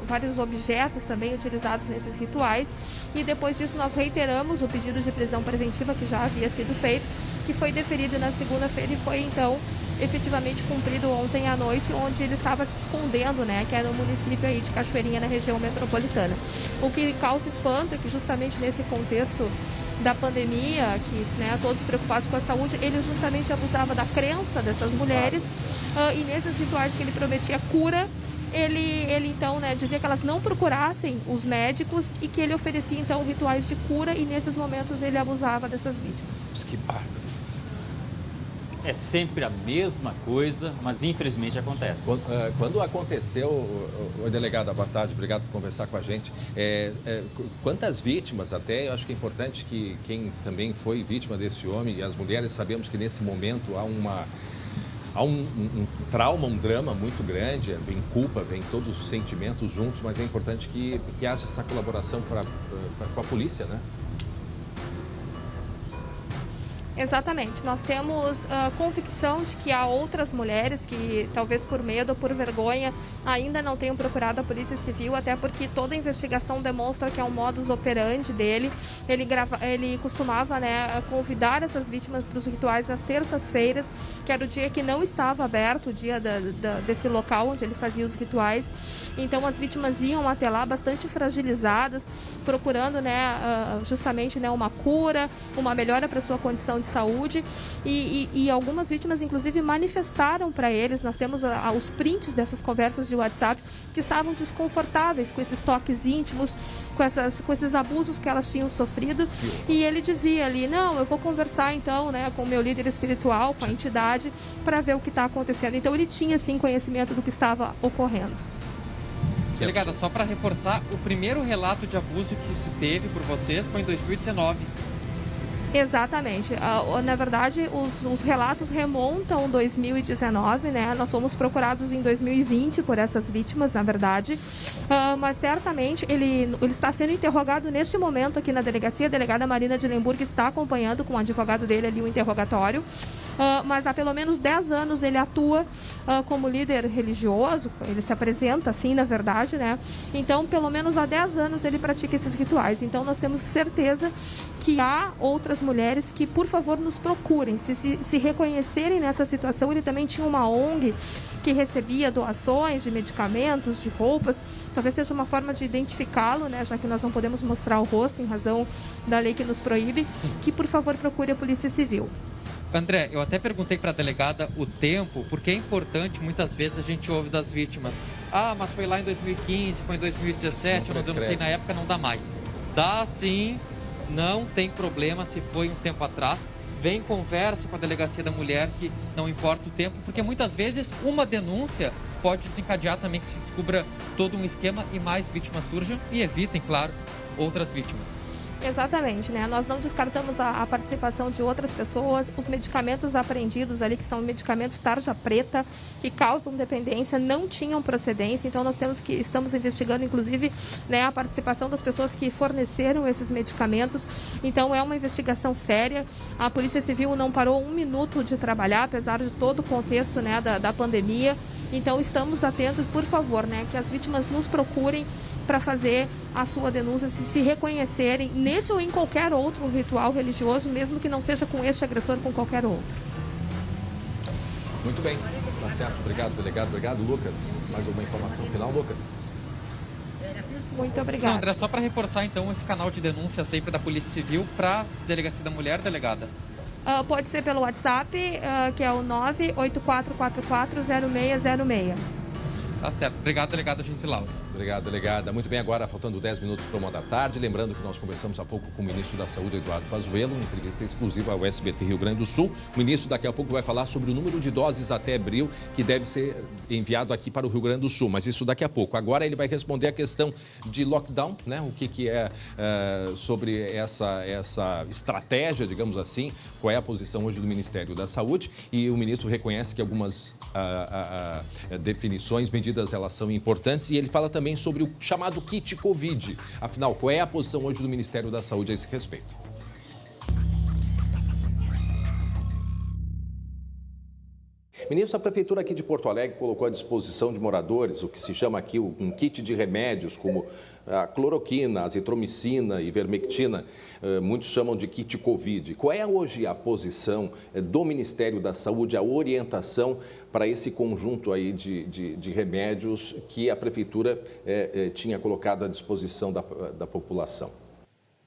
vários objetos também utilizados nesses rituais. E depois disso, nós reiteramos o pedido de prisão preventiva que já havia sido feito, que foi deferido na segunda-feira e foi então efetivamente cumprido ontem à noite, onde ele estava se escondendo, né, que é no município aí de Cachoeirinha, na região metropolitana. O que causa espanto é que justamente nesse contexto da pandemia, que, né, todos preocupados com a saúde, ele justamente abusava da crença dessas mulheres e nesses rituais que ele prometia cura, ele então, né, dizia que elas não procurassem os médicos e que ele oferecia então rituais de cura e nesses momentos ele abusava dessas vítimas. Que bárbaro. É sempre a mesma coisa, mas infelizmente acontece. Quando aconteceu, o delegado, boa tarde, obrigado por conversar com a gente. Quantas vítimas até, eu acho que é importante que quem também foi vítima desse homem e as mulheres, sabemos que nesse momento há um trauma, um drama muito grande, vem culpa, vem todos os sentimentos juntos, mas é importante que haja essa colaboração com a polícia, né? Exatamente. Nós temos convicção de que há outras mulheres que, talvez por medo ou por vergonha, ainda não tenham procurado a Polícia Civil, até porque toda a investigação demonstra que é um modus operandi dele. Ele costumava, né, convidar essas vítimas para os rituais nas terças-feiras, que era o dia que não estava aberto, o dia desse local onde ele fazia os rituais. Então as vítimas iam até lá bastante fragilizadas, procurando, né, justamente, né, uma cura, uma melhora para sua condição de saúde e algumas vítimas inclusive manifestaram para eles, nós temos os prints dessas conversas de WhatsApp, que estavam desconfortáveis com esses toques íntimos, com esses abusos que elas tinham sofrido, e ele dizia ali, não, eu vou conversar então, né, com o meu líder espiritual, com a entidade, para ver o que está acontecendo. Então ele tinha sim conhecimento do que estava ocorrendo. Delegada, só para reforçar, o primeiro relato de abuso que se teve por vocês foi em 2019. Exatamente. Na verdade, os relatos remontam 2019, né? Nós fomos procurados em 2020 por essas vítimas, na verdade. Mas certamente ele está sendo interrogado neste momento aqui na delegacia. A delegada Marina de Lemburg está acompanhando com o advogado dele ali o interrogatório. Mas há pelo menos 10 anos ele atua como líder religioso, ele se apresenta assim, na verdade, né? Então, pelo menos há 10 anos ele pratica esses rituais. Então, nós temos certeza que há outras mulheres que, por favor, nos procurem. Se reconhecerem nessa situação, ele também tinha uma ONG que recebia doações de medicamentos, de roupas. Talvez seja uma forma de identificá-lo, né? Já que nós não podemos mostrar o rosto em razão da lei que nos proíbe, que, por favor, procure a Polícia Civil. André, eu até perguntei para a delegada o tempo, porque é importante, muitas vezes a gente ouve das vítimas. Mas foi lá em 2015, foi em 2017, eu não sei na época, não dá mais. Dá sim, não tem problema se foi um tempo atrás. Vem, converse com a Delegacia da Mulher, que não importa o tempo, porque muitas vezes uma denúncia pode desencadear também que se descubra todo um esquema e mais vítimas surjam e evitem, claro, outras vítimas. Exatamente, né? Nós não descartamos a participação de outras pessoas. Os medicamentos apreendidos ali, que são medicamentos tarja preta, que causam dependência, não tinham procedência. Então, nós estamos investigando, inclusive, né, a participação das pessoas que forneceram esses medicamentos. Então, é uma investigação séria. A Polícia Civil não parou um minuto de trabalhar, apesar de todo o contexto, né, da pandemia. Então, estamos atentos, por favor, né, que as vítimas nos procurem para fazer a sua denúncia, se reconhecerem nesse ou em qualquer outro ritual religioso, mesmo que não seja com este agressor, com qualquer outro. Muito bem, tá certo. Obrigado, delegado. Obrigado, Lucas. Mais alguma informação final, Lucas? Muito obrigada. Não, André, só para reforçar, então, esse canal de denúncia sempre da Polícia Civil para a Delegacia da Mulher, delegada. Pode ser pelo WhatsApp, que é o 984440606. Tá certo. Obrigado, delegada Gisilaura. Obrigado, delegada. Muito bem, agora faltando 10 minutos para 1 da tarde. Lembrando que nós conversamos há pouco com o ministro da Saúde, Eduardo Pazuello, uma entrevista exclusiva ao SBT Rio Grande do Sul. O ministro daqui a pouco vai falar sobre o número de doses até abril que deve ser enviado aqui para o Rio Grande do Sul, mas isso daqui a pouco. Agora ele vai responder a questão de lockdown, né? O que é sobre essa estratégia, digamos assim, qual é a posição hoje do Ministério da Saúde. E o ministro reconhece que algumas definições, medidas, elas são importantes, e ele fala também sobre o chamado kit Covid. Afinal, qual é a posição hoje do Ministério da Saúde a esse respeito? Ministro, a Prefeitura aqui de Porto Alegre colocou à disposição de moradores o que se chama aqui um kit de remédios, como a cloroquina, azitromicina e ivermectina. Muitos chamam de kit Covid. Qual é hoje a posição do Ministério da Saúde, a orientação para esse conjunto aí de remédios que a Prefeitura tinha colocado à disposição da população?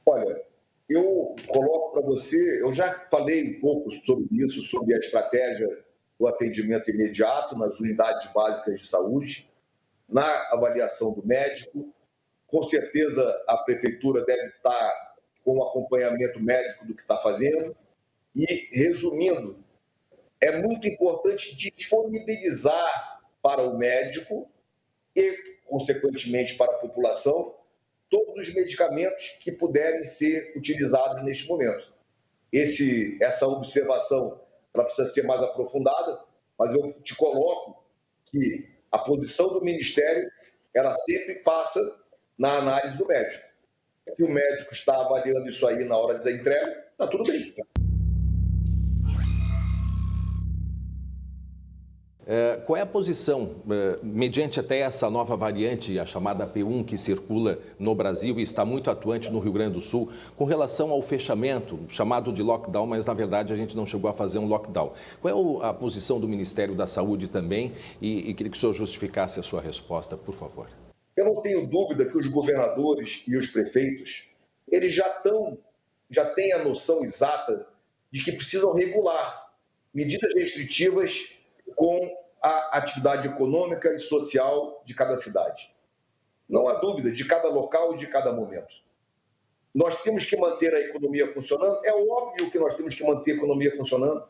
Olha, eu coloco para você, eu já falei um pouco sobre isso, sobre a estratégia do atendimento imediato nas unidades básicas de saúde, na avaliação do médico. Com certeza a Prefeitura deve estar com o acompanhamento médico do que está fazendo. E, resumindo, é muito importante disponibilizar para o médico e, consequentemente, para a população, todos os medicamentos que puderem ser utilizados neste momento. Essa observação ela precisa ser mais aprofundada, mas eu te coloco que a posição do Ministério, ela sempre passa na análise do médico. Se o médico está avaliando isso aí na hora da entrega, está tudo bem. Qual é a posição, mediante até essa nova variante, a chamada P1, que circula no Brasil e está muito atuante no Rio Grande do Sul, com relação ao fechamento, chamado de lockdown, mas na verdade a gente não chegou a fazer um lockdown. Qual é a posição do Ministério da Saúde também? E queria que o senhor justificasse a sua resposta, por favor. Eu não tenho dúvida que os governadores e os prefeitos, eles já têm a noção exata de que precisam regular medidas restritivas com a atividade econômica e social de cada cidade. Não há dúvida, de cada local e de cada momento. Nós temos que manter a economia funcionando, é óbvio que nós temos que manter a economia funcionando.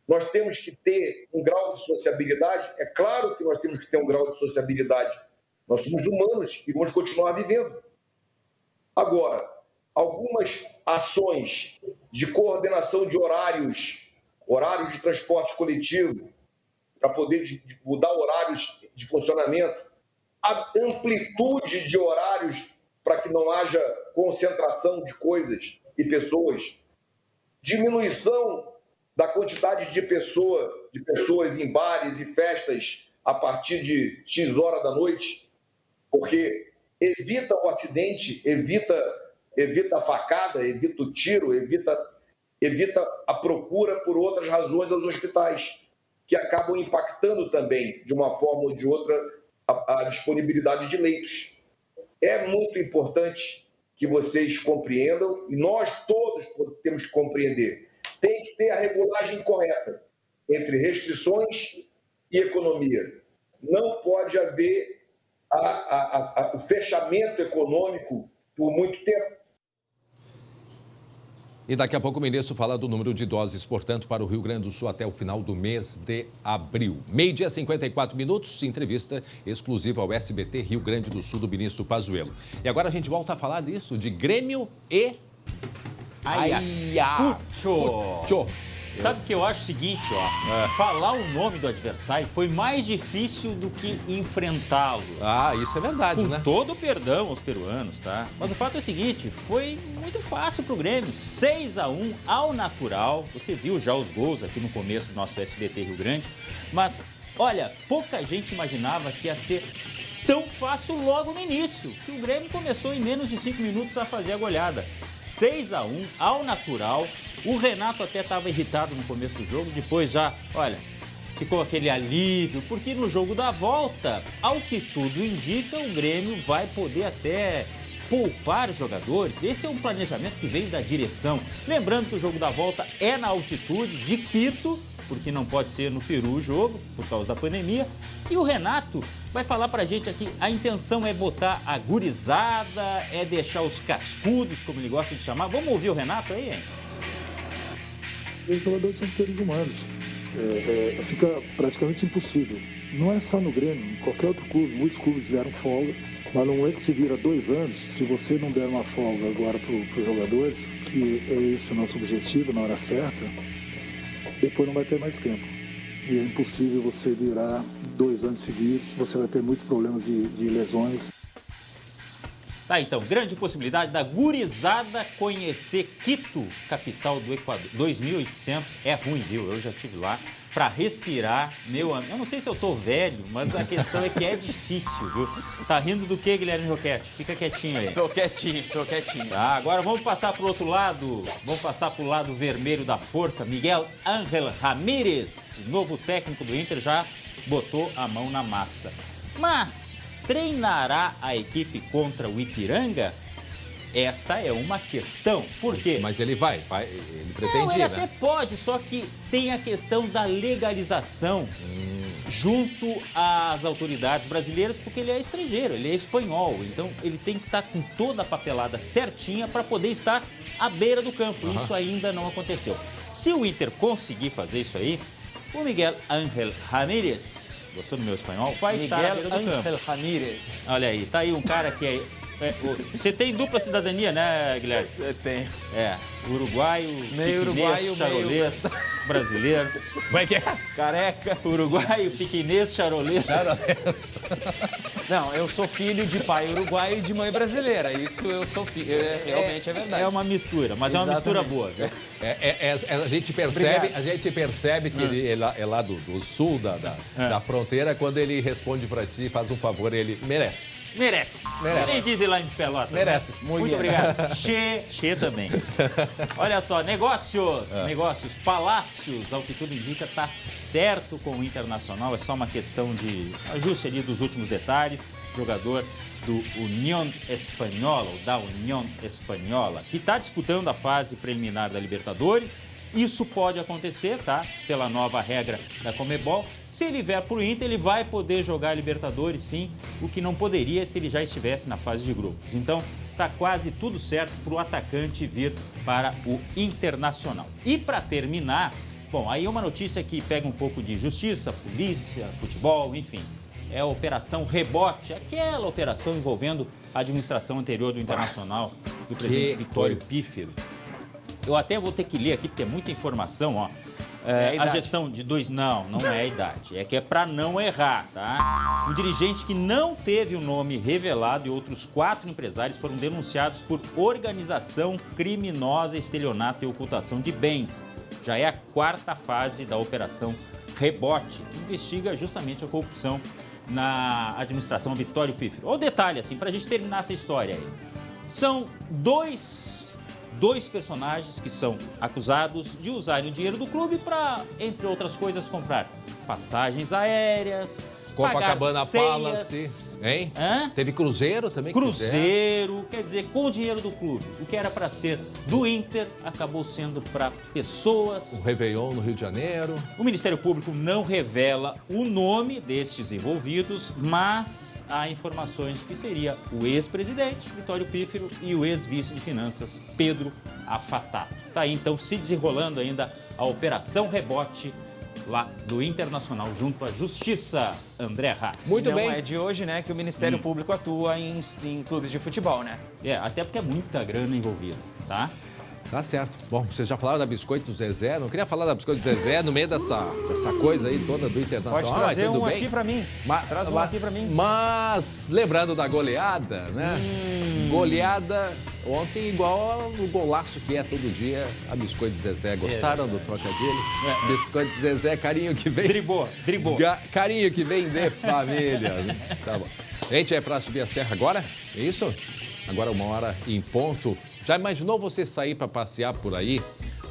Nós temos que ter um grau de sociabilidade, é claro que nós temos que ter um grau de sociabilidade. Nós somos humanos e vamos continuar vivendo. Agora, algumas ações de coordenação de horários de transporte coletivo, para poder mudar horários de funcionamento, a amplitude de horários para que não haja concentração de coisas e pessoas, diminuição da quantidade de pessoas em bares e festas a partir de X hora da noite, porque evita o acidente, evita a facada, evita o tiro, evita a procura por outras razões aos hospitais, que acabam impactando também, de uma forma ou de outra, a disponibilidade de leitos. É muito importante que vocês compreendam, e nós todos temos que compreender. Tem que ter a regulagem correta entre restrições e economia. Não pode haver o fechamento econômico por muito tempo. E daqui a pouco o ministro fala do número de doses, portanto, para o Rio Grande do Sul até o final do mês de abril. 12h, 54 minutos, entrevista exclusiva ao SBT Rio Grande do Sul do ministro Pazuello. E agora a gente volta a falar disso, de Grêmio e Ayacucho. Sabe o que eu acho o seguinte, ó, falar o nome do adversário foi mais difícil do que enfrentá-lo. Ah, isso é verdade, né? Com todo o perdão aos peruanos, tá? Mas o fato é o seguinte, foi muito fácil pro Grêmio, 6-1 ao natural. Você viu já os gols aqui no começo do nosso SBT Rio Grande, mas, olha, pouca gente imaginava que ia ser tão fácil logo no início, que o Grêmio começou em menos de 5 minutos a fazer a goleada. 6-1 ao natural. O Renato até estava irritado no começo do jogo, depois já, olha, ficou aquele alívio, porque no jogo da volta, ao que tudo indica, o Grêmio vai poder até poupar jogadores. Esse é um planejamento que veio da direção. Lembrando que o jogo da volta é na altitude de Quito, porque não pode ser no Peru o jogo, por causa da pandemia. E o Renato vai falar pra gente aqui, a intenção é botar a gurizada, é deixar os cascudos, como ele gosta de chamar. Vamos ouvir o Renato aí, hein? Os jogadores são seres humanos. Fica praticamente impossível. Não é só no Grêmio, em qualquer outro clube. Muitos clubes deram folga. Mas no momento que se vira 2 anos, se você não der uma folga agora para os jogadores, que é esse o nosso objetivo na hora certa, depois não vai ter mais tempo. E é impossível você virar 2 anos seguidos, você vai ter muito problema de lesões. Tá, então, grande possibilidade da gurizada conhecer Quito, capital do Equador. 2.800 é ruim, viu? Eu já estive lá para respirar. Meu amigo, eu não sei se eu tô velho, mas a questão é que é difícil, viu? Tá rindo do quê, Guilherme Roquete? Fica quietinho aí. Tô quietinho. Tá, agora vamos passar pro outro lado. Vamos passar pro lado vermelho da força. Miguel Ángel Ramírez, novo técnico do Inter, já botou a mão na massa. Mas treinará a equipe contra o Ipiranga? Esta é uma questão. Por quê? Mas ele ele pretende, não, ele até né? pode, só que tem a questão da legalização junto às autoridades brasileiras, porque ele é estrangeiro, ele é espanhol. Então, ele tem que estar com toda a papelada certinha para poder estar à beira do campo. Uhum. Isso ainda não aconteceu. Se o Inter conseguir fazer isso aí, o Miguel Ángel Ramírez, gostou do meu espanhol? Vai estar à beira do campo. Miguel Ángel Ramírez. Olha aí, tá aí um cara que é... Você tem dupla cidadania, né, Guilherme? Eu tenho. Uruguaio, meio piquinês, charolês, brasileiro. Como é que é? Careca. Uruguaio, piquinês, charolês. Não, eu sou filho de pai uruguaio e de mãe brasileira. Isso eu sou filho. Realmente é verdade. É uma mistura, mas é uma mistura boa, viu? A gente percebe que ele é lá do sul da fronteira. Quando ele responde pra ti, faz um favor, ele merece. Nem dizem lá em Pelotas. Merece. Né? Muito obrigado. Che também. Olha só, negócios, Palácios, ao que tudo indica, tá certo com o Internacional. É só uma questão de ajuste ali dos últimos detalhes. Jogador do Unión Española, ou da Unión Española, que está disputando a fase preliminar da Libertadores. Isso pode acontecer, tá? Pela nova regra da Conmebol. Se ele vier para o Inter, ele vai poder jogar a Libertadores, sim, o que não poderia se ele já estivesse na fase de grupos. Então, tá quase tudo certo para o atacante vir para o Internacional. E para terminar, bom, aí uma notícia que pega um pouco de justiça, polícia, futebol, enfim. É a Operação Rebote, aquela operação envolvendo a administração anterior do Internacional, do presidente Vitório Pífero. Eu até vou ter que ler aqui, porque é muita informação, ó. A gestão de não é a idade. É que é para não errar, tá? Um dirigente que não teve o nome revelado e outros 4 empresários foram denunciados por organização criminosa, estelionato e ocultação de bens. Já é a 4ª fase da Operação Rebote, que investiga justamente a corrupção na administração Vitório Pífero. Olha o detalhe, assim, para a gente terminar essa história aí. São dois personagens que são acusados de usarem o dinheiro do clube para, entre outras coisas, comprar passagens aéreas, Copacabana pagar Palace, hein? Hã? Teve Cruzeiro também. Cruzeiro, quer dizer, com o dinheiro do clube. O que era para ser do Inter acabou sendo para pessoas. O Réveillon no Rio de Janeiro. O Ministério Público não revela o nome destes envolvidos, mas há informações que seria o ex-presidente Vitório Pífero e o ex-vice de Finanças Pedro Afatato. Tá aí então se desenrolando ainda a Operação Rebote lá do Internacional junto à Justiça, André Rá. Muito bem. Não é de hoje, né, que o Ministério Público atua em clubes de futebol, né? Até porque é muita grana envolvida, tá? Tá certo. Bom, vocês já falaram da Biscoito do Zezé. Não queria falar da Biscoito do Zezé no meio dessa coisa aí toda do Internacional. Pode trazer um aqui pra mim. Traz um aqui pra mim. Mas, lembrando da goleada, né? Goleada ontem igual o golaço que é todo dia a Biscoito do Zezé. Gostaram do trocadilho? Biscoito do Zezé, carinho que vem... Dribou. Carinho que vem de família. Tá bom. Gente, é pra subir a serra agora? É isso? Agora 1h em ponto. Já imaginou você sair para passear por aí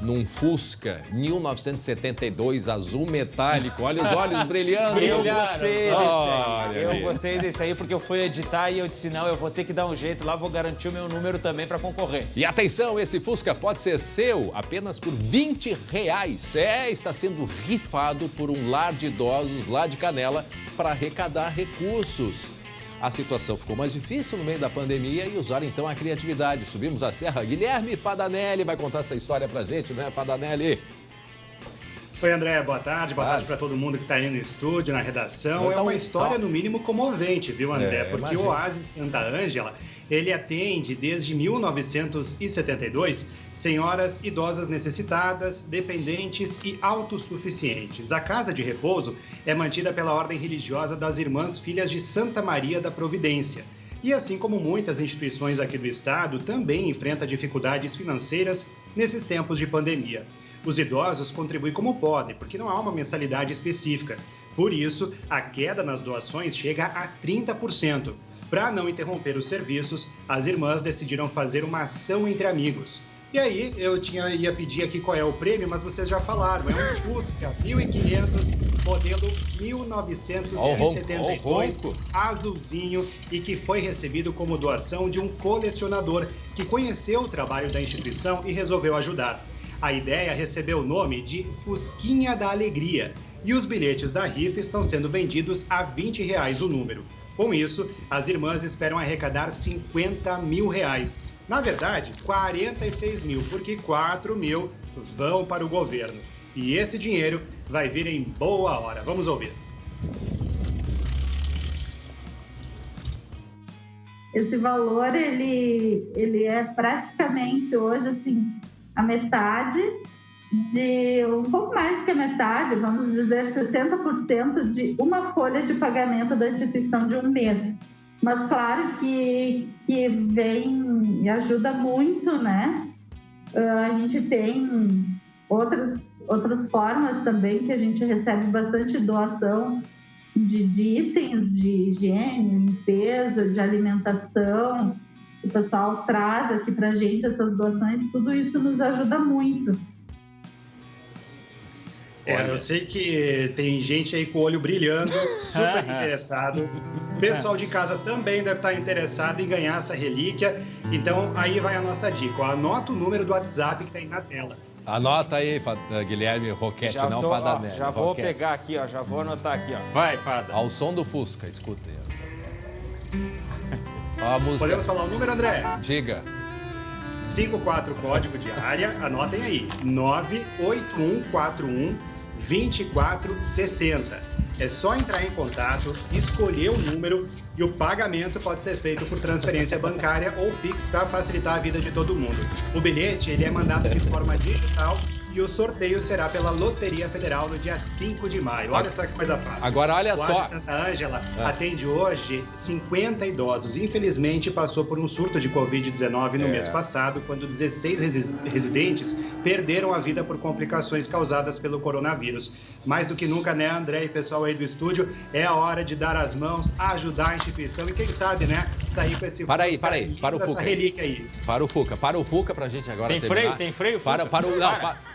num Fusca 1972 azul metálico? Olha os olhos brilhando. Eu gostei desse aí. Eu gostei desse aí porque eu fui editar e eu disse, não, eu vou ter que dar um jeito lá, vou garantir o meu número também para concorrer. E atenção, esse Fusca pode ser seu apenas por R$20. Está sendo rifado por um lar de idosos lá de Canela para arrecadar recursos. A situação ficou mais difícil no meio da pandemia e usaram então a criatividade. Subimos a serra. Guilherme Fadanelli vai contar essa história pra gente, né, Fadanelli? Oi, André, boa tarde para todo mundo que está aí no estúdio, na redação. É uma história, no mínimo, comovente, viu, André? Porque o Oásis Santa Ângela, ele atende desde 1972 senhoras idosas necessitadas, dependentes e autossuficientes. A casa de repouso é mantida pela ordem religiosa das Irmãs Filhas de Santa Maria da Providência. E assim como muitas instituições aqui do estado, também enfrenta dificuldades financeiras nesses tempos de pandemia. Os idosos contribuem como podem, porque não há uma mensalidade específica. Por isso, a queda nas doações chega a 30%. Para não interromper os serviços, as irmãs decidiram fazer uma ação entre amigos. E aí, eu ia pedir aqui qual é o prêmio, mas vocês já falaram. É um Fusca 1500, modelo 1972, azulzinho, e que foi recebido como doação de um colecionador que conheceu o trabalho da instituição e resolveu ajudar. A ideia recebeu o nome de Fusquinha da Alegria e os bilhetes da rifa estão sendo vendidos a R$20 o número. Com isso, as irmãs esperam arrecadar R$50 mil. Na verdade, 46 mil, porque 4 mil vão para o governo. E esse dinheiro vai vir em boa hora. Vamos ouvir. Esse valor, ele é praticamente hoje, assim, a metade um pouco mais que a metade, vamos dizer 60% de uma folha de pagamento da instituição de um mês. Mas claro que vem e ajuda muito, né? A gente tem outras formas também que a gente recebe bastante doação de itens de higiene, limpeza, de alimentação. O pessoal traz aqui pra gente essas doações, tudo isso nos ajuda muito. Eu sei que tem gente aí com o olho brilhando, super interessado. O pessoal de casa também deve estar interessado em ganhar essa relíquia. Então, aí vai a nossa dica. Anota o número do WhatsApp que está aí na tela. Anota aí, Guilherme Roquete, não Fadanelli. Já vou pegar aqui, ó. Já vou anotar aqui, ó. Vai, Fada. Ao som do Fusca, escuta aí. A música. Podemos falar o número, André? Diga. 54 código de área, anotem aí. 98141 2460. É só entrar em contato, escolher o número e o pagamento pode ser feito por transferência bancária ou Pix para facilitar a vida de todo mundo. O bilhete ele é mandado de forma digital e o sorteio será pela Loteria Federal no dia 5 de maio. Olha só que coisa fácil. Agora, olha o só. Santa Ângela atende hoje 50 idosos. Infelizmente, passou por um surto de Covid-19 no mês passado, quando 16 residentes perderam a vida por complicações causadas pelo coronavírus. Mais do que nunca, né, André e pessoal aí do estúdio, é a hora de dar as mãos, ajudar a instituição e quem sabe, né, sair com esse... Para o Fuca. Relíquia aí. Para o Fuca pra gente agora terminar. Tem freio, Fuca?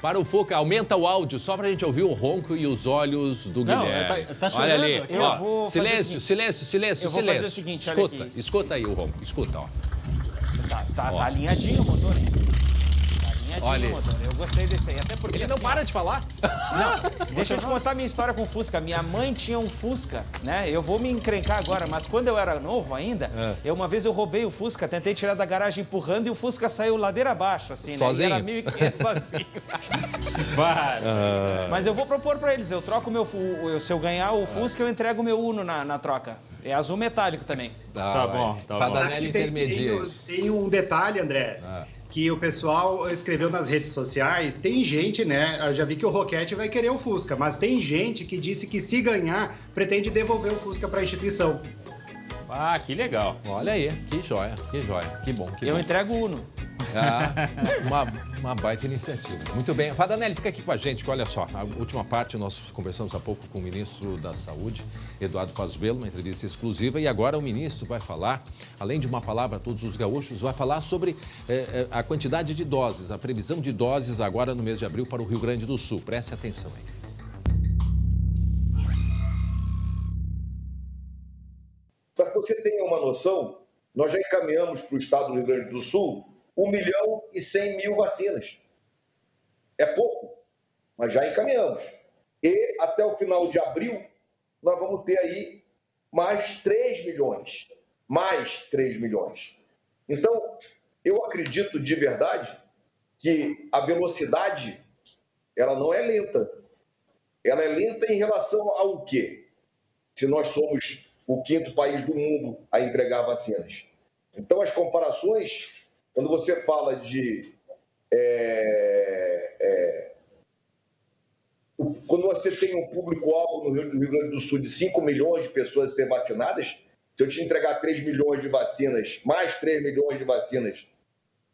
Para o Fuca, aumenta o áudio só pra gente ouvir o ronco e os olhos do Guilherme. Tá chorando. Olha ali, aqui. ó, silêncio. Eu vou fazer o seguinte, olha aqui. Escuta aí o ronco, escuta, ó. Tá alinhadinho o motor, hein? Olha, o motor. Eu gostei desse aí, até porque... Ele não para de falar. Não, deixa eu te contar minha história com o Fusca. Minha mãe tinha um Fusca, né? Eu vou me encrencar agora, mas quando eu era novo ainda, uma vez eu roubei o Fusca, tentei tirar da garagem empurrando e o Fusca saiu ladeira abaixo, assim, sozinho? Né? E era 1.500 sozinho. Mas eu vou propor pra eles, eu troco se eu ganhar o Fusca, eu entrego o meu Uno na troca. É azul metálico também. Tá bom. Sabe que tem um detalhe, André, que o pessoal escreveu nas redes sociais. Tem gente, né? Eu já vi que o Roquete vai querer o Fusca, mas tem gente que disse que se ganhar, pretende devolver o Fusca para a instituição. Ah, que legal. Olha aí, que joia. Que bom. Eu entrego o Uno. Uma baita iniciativa. Muito bem. Fadanelli, fica aqui com a gente, que olha só, a última parte nós conversamos há pouco com o ministro da Saúde, Eduardo Pazuello, uma entrevista exclusiva, e agora o ministro vai falar, além de uma palavra a todos os gaúchos, vai falar sobre a quantidade de doses, a previsão de doses agora no mês de abril para o Rio Grande do Sul. Preste atenção aí. Para que você tenha uma noção, nós já encaminhamos para o estado do Rio Grande do Sul 1.100.000 vacinas. É pouco, mas já encaminhamos. E até o final de abril, nós vamos ter aí mais 3 milhões. Então, eu acredito de verdade que a velocidade, ela não é lenta. Ela é lenta em relação ao quê? Se nós somos o 5º país do mundo a entregar vacinas. Então, as comparações, quando você fala de... quando você tem um público-alvo no Rio Grande do Sul de 5 milhões de pessoas a ser vacinadas, se eu te entregar 3 milhões de vacinas, mais 3 milhões de vacinas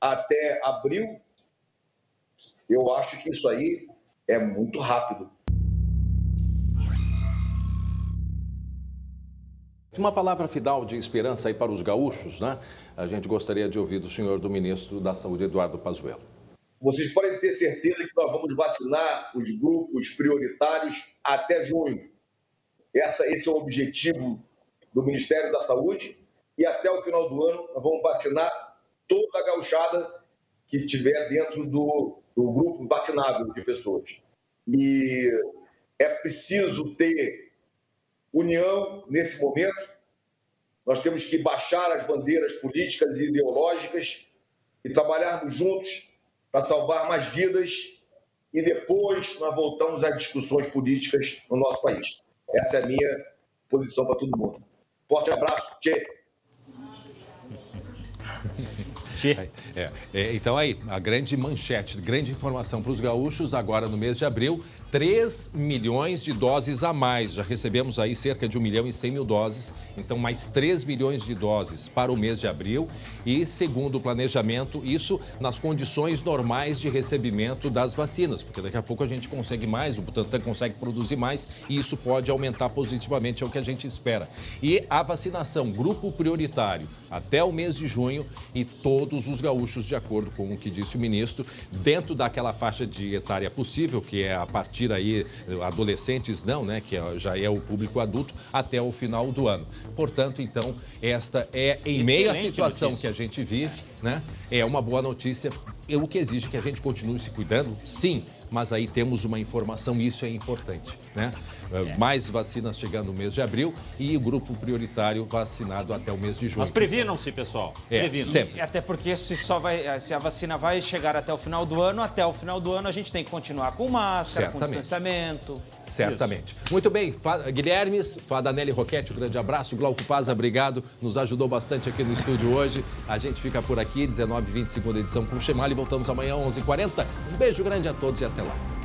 até abril, eu acho que isso aí é muito rápido. Uma palavra final de esperança aí para os gaúchos, né? A gente gostaria de ouvir do senhor, do ministro da Saúde, Eduardo Pazuello. Vocês podem ter certeza que nós vamos vacinar os grupos prioritários até junho. Esse é o objetivo do Ministério da Saúde e até o final do ano nós vamos vacinar toda a gauchada que estiver dentro do grupo vacinável de pessoas. E é preciso ter união nesse momento. Nós temos que baixar as bandeiras políticas e ideológicas e trabalharmos juntos para salvar mais vidas e depois nós voltamos às discussões políticas no nosso país. Essa é a minha posição para todo mundo. Forte abraço, tchê! Então aí, a grande manchete, grande informação para os gaúchos, agora no mês de abril, 3 milhões de doses a mais. Já recebemos aí cerca de 1.100.000 doses, então mais 3 milhões de doses para o mês de abril. E, segundo o planejamento, isso nas condições normais de recebimento das vacinas, porque daqui a pouco a gente consegue mais, o Butantan consegue produzir mais e isso pode aumentar positivamente, é o que a gente espera. E a vacinação, grupo prioritário, até o mês de junho e todos os gaúchos, de acordo com o que disse o ministro, dentro daquela faixa de etária possível, que é a partir aí, adolescentes não, né, que já é o público adulto, até o final do ano. Portanto, então, esta é, em meio à situação que a gente vive, né, é uma boa notícia. O que exige que a gente continue se cuidando, sim, mas aí temos uma informação e isso é importante, né? Mais vacinas chegando no mês de abril e o grupo prioritário vacinado até o mês de junho. Mas previnam-se, pessoal. Previnam-se. Sempre. Até porque se a vacina vai chegar até o final do ano a gente tem que continuar com máscara, com distanciamento. Certamente. Isso. Muito bem, Guilherme, Fadanelli Roquete, um grande abraço. Glauco Paz, obrigado. Nos ajudou bastante aqui no estúdio hoje. A gente fica por aqui, 19h20, segunda edição com o Chemali. Voltamos amanhã, 11h40. Um beijo grande a todos e até lá.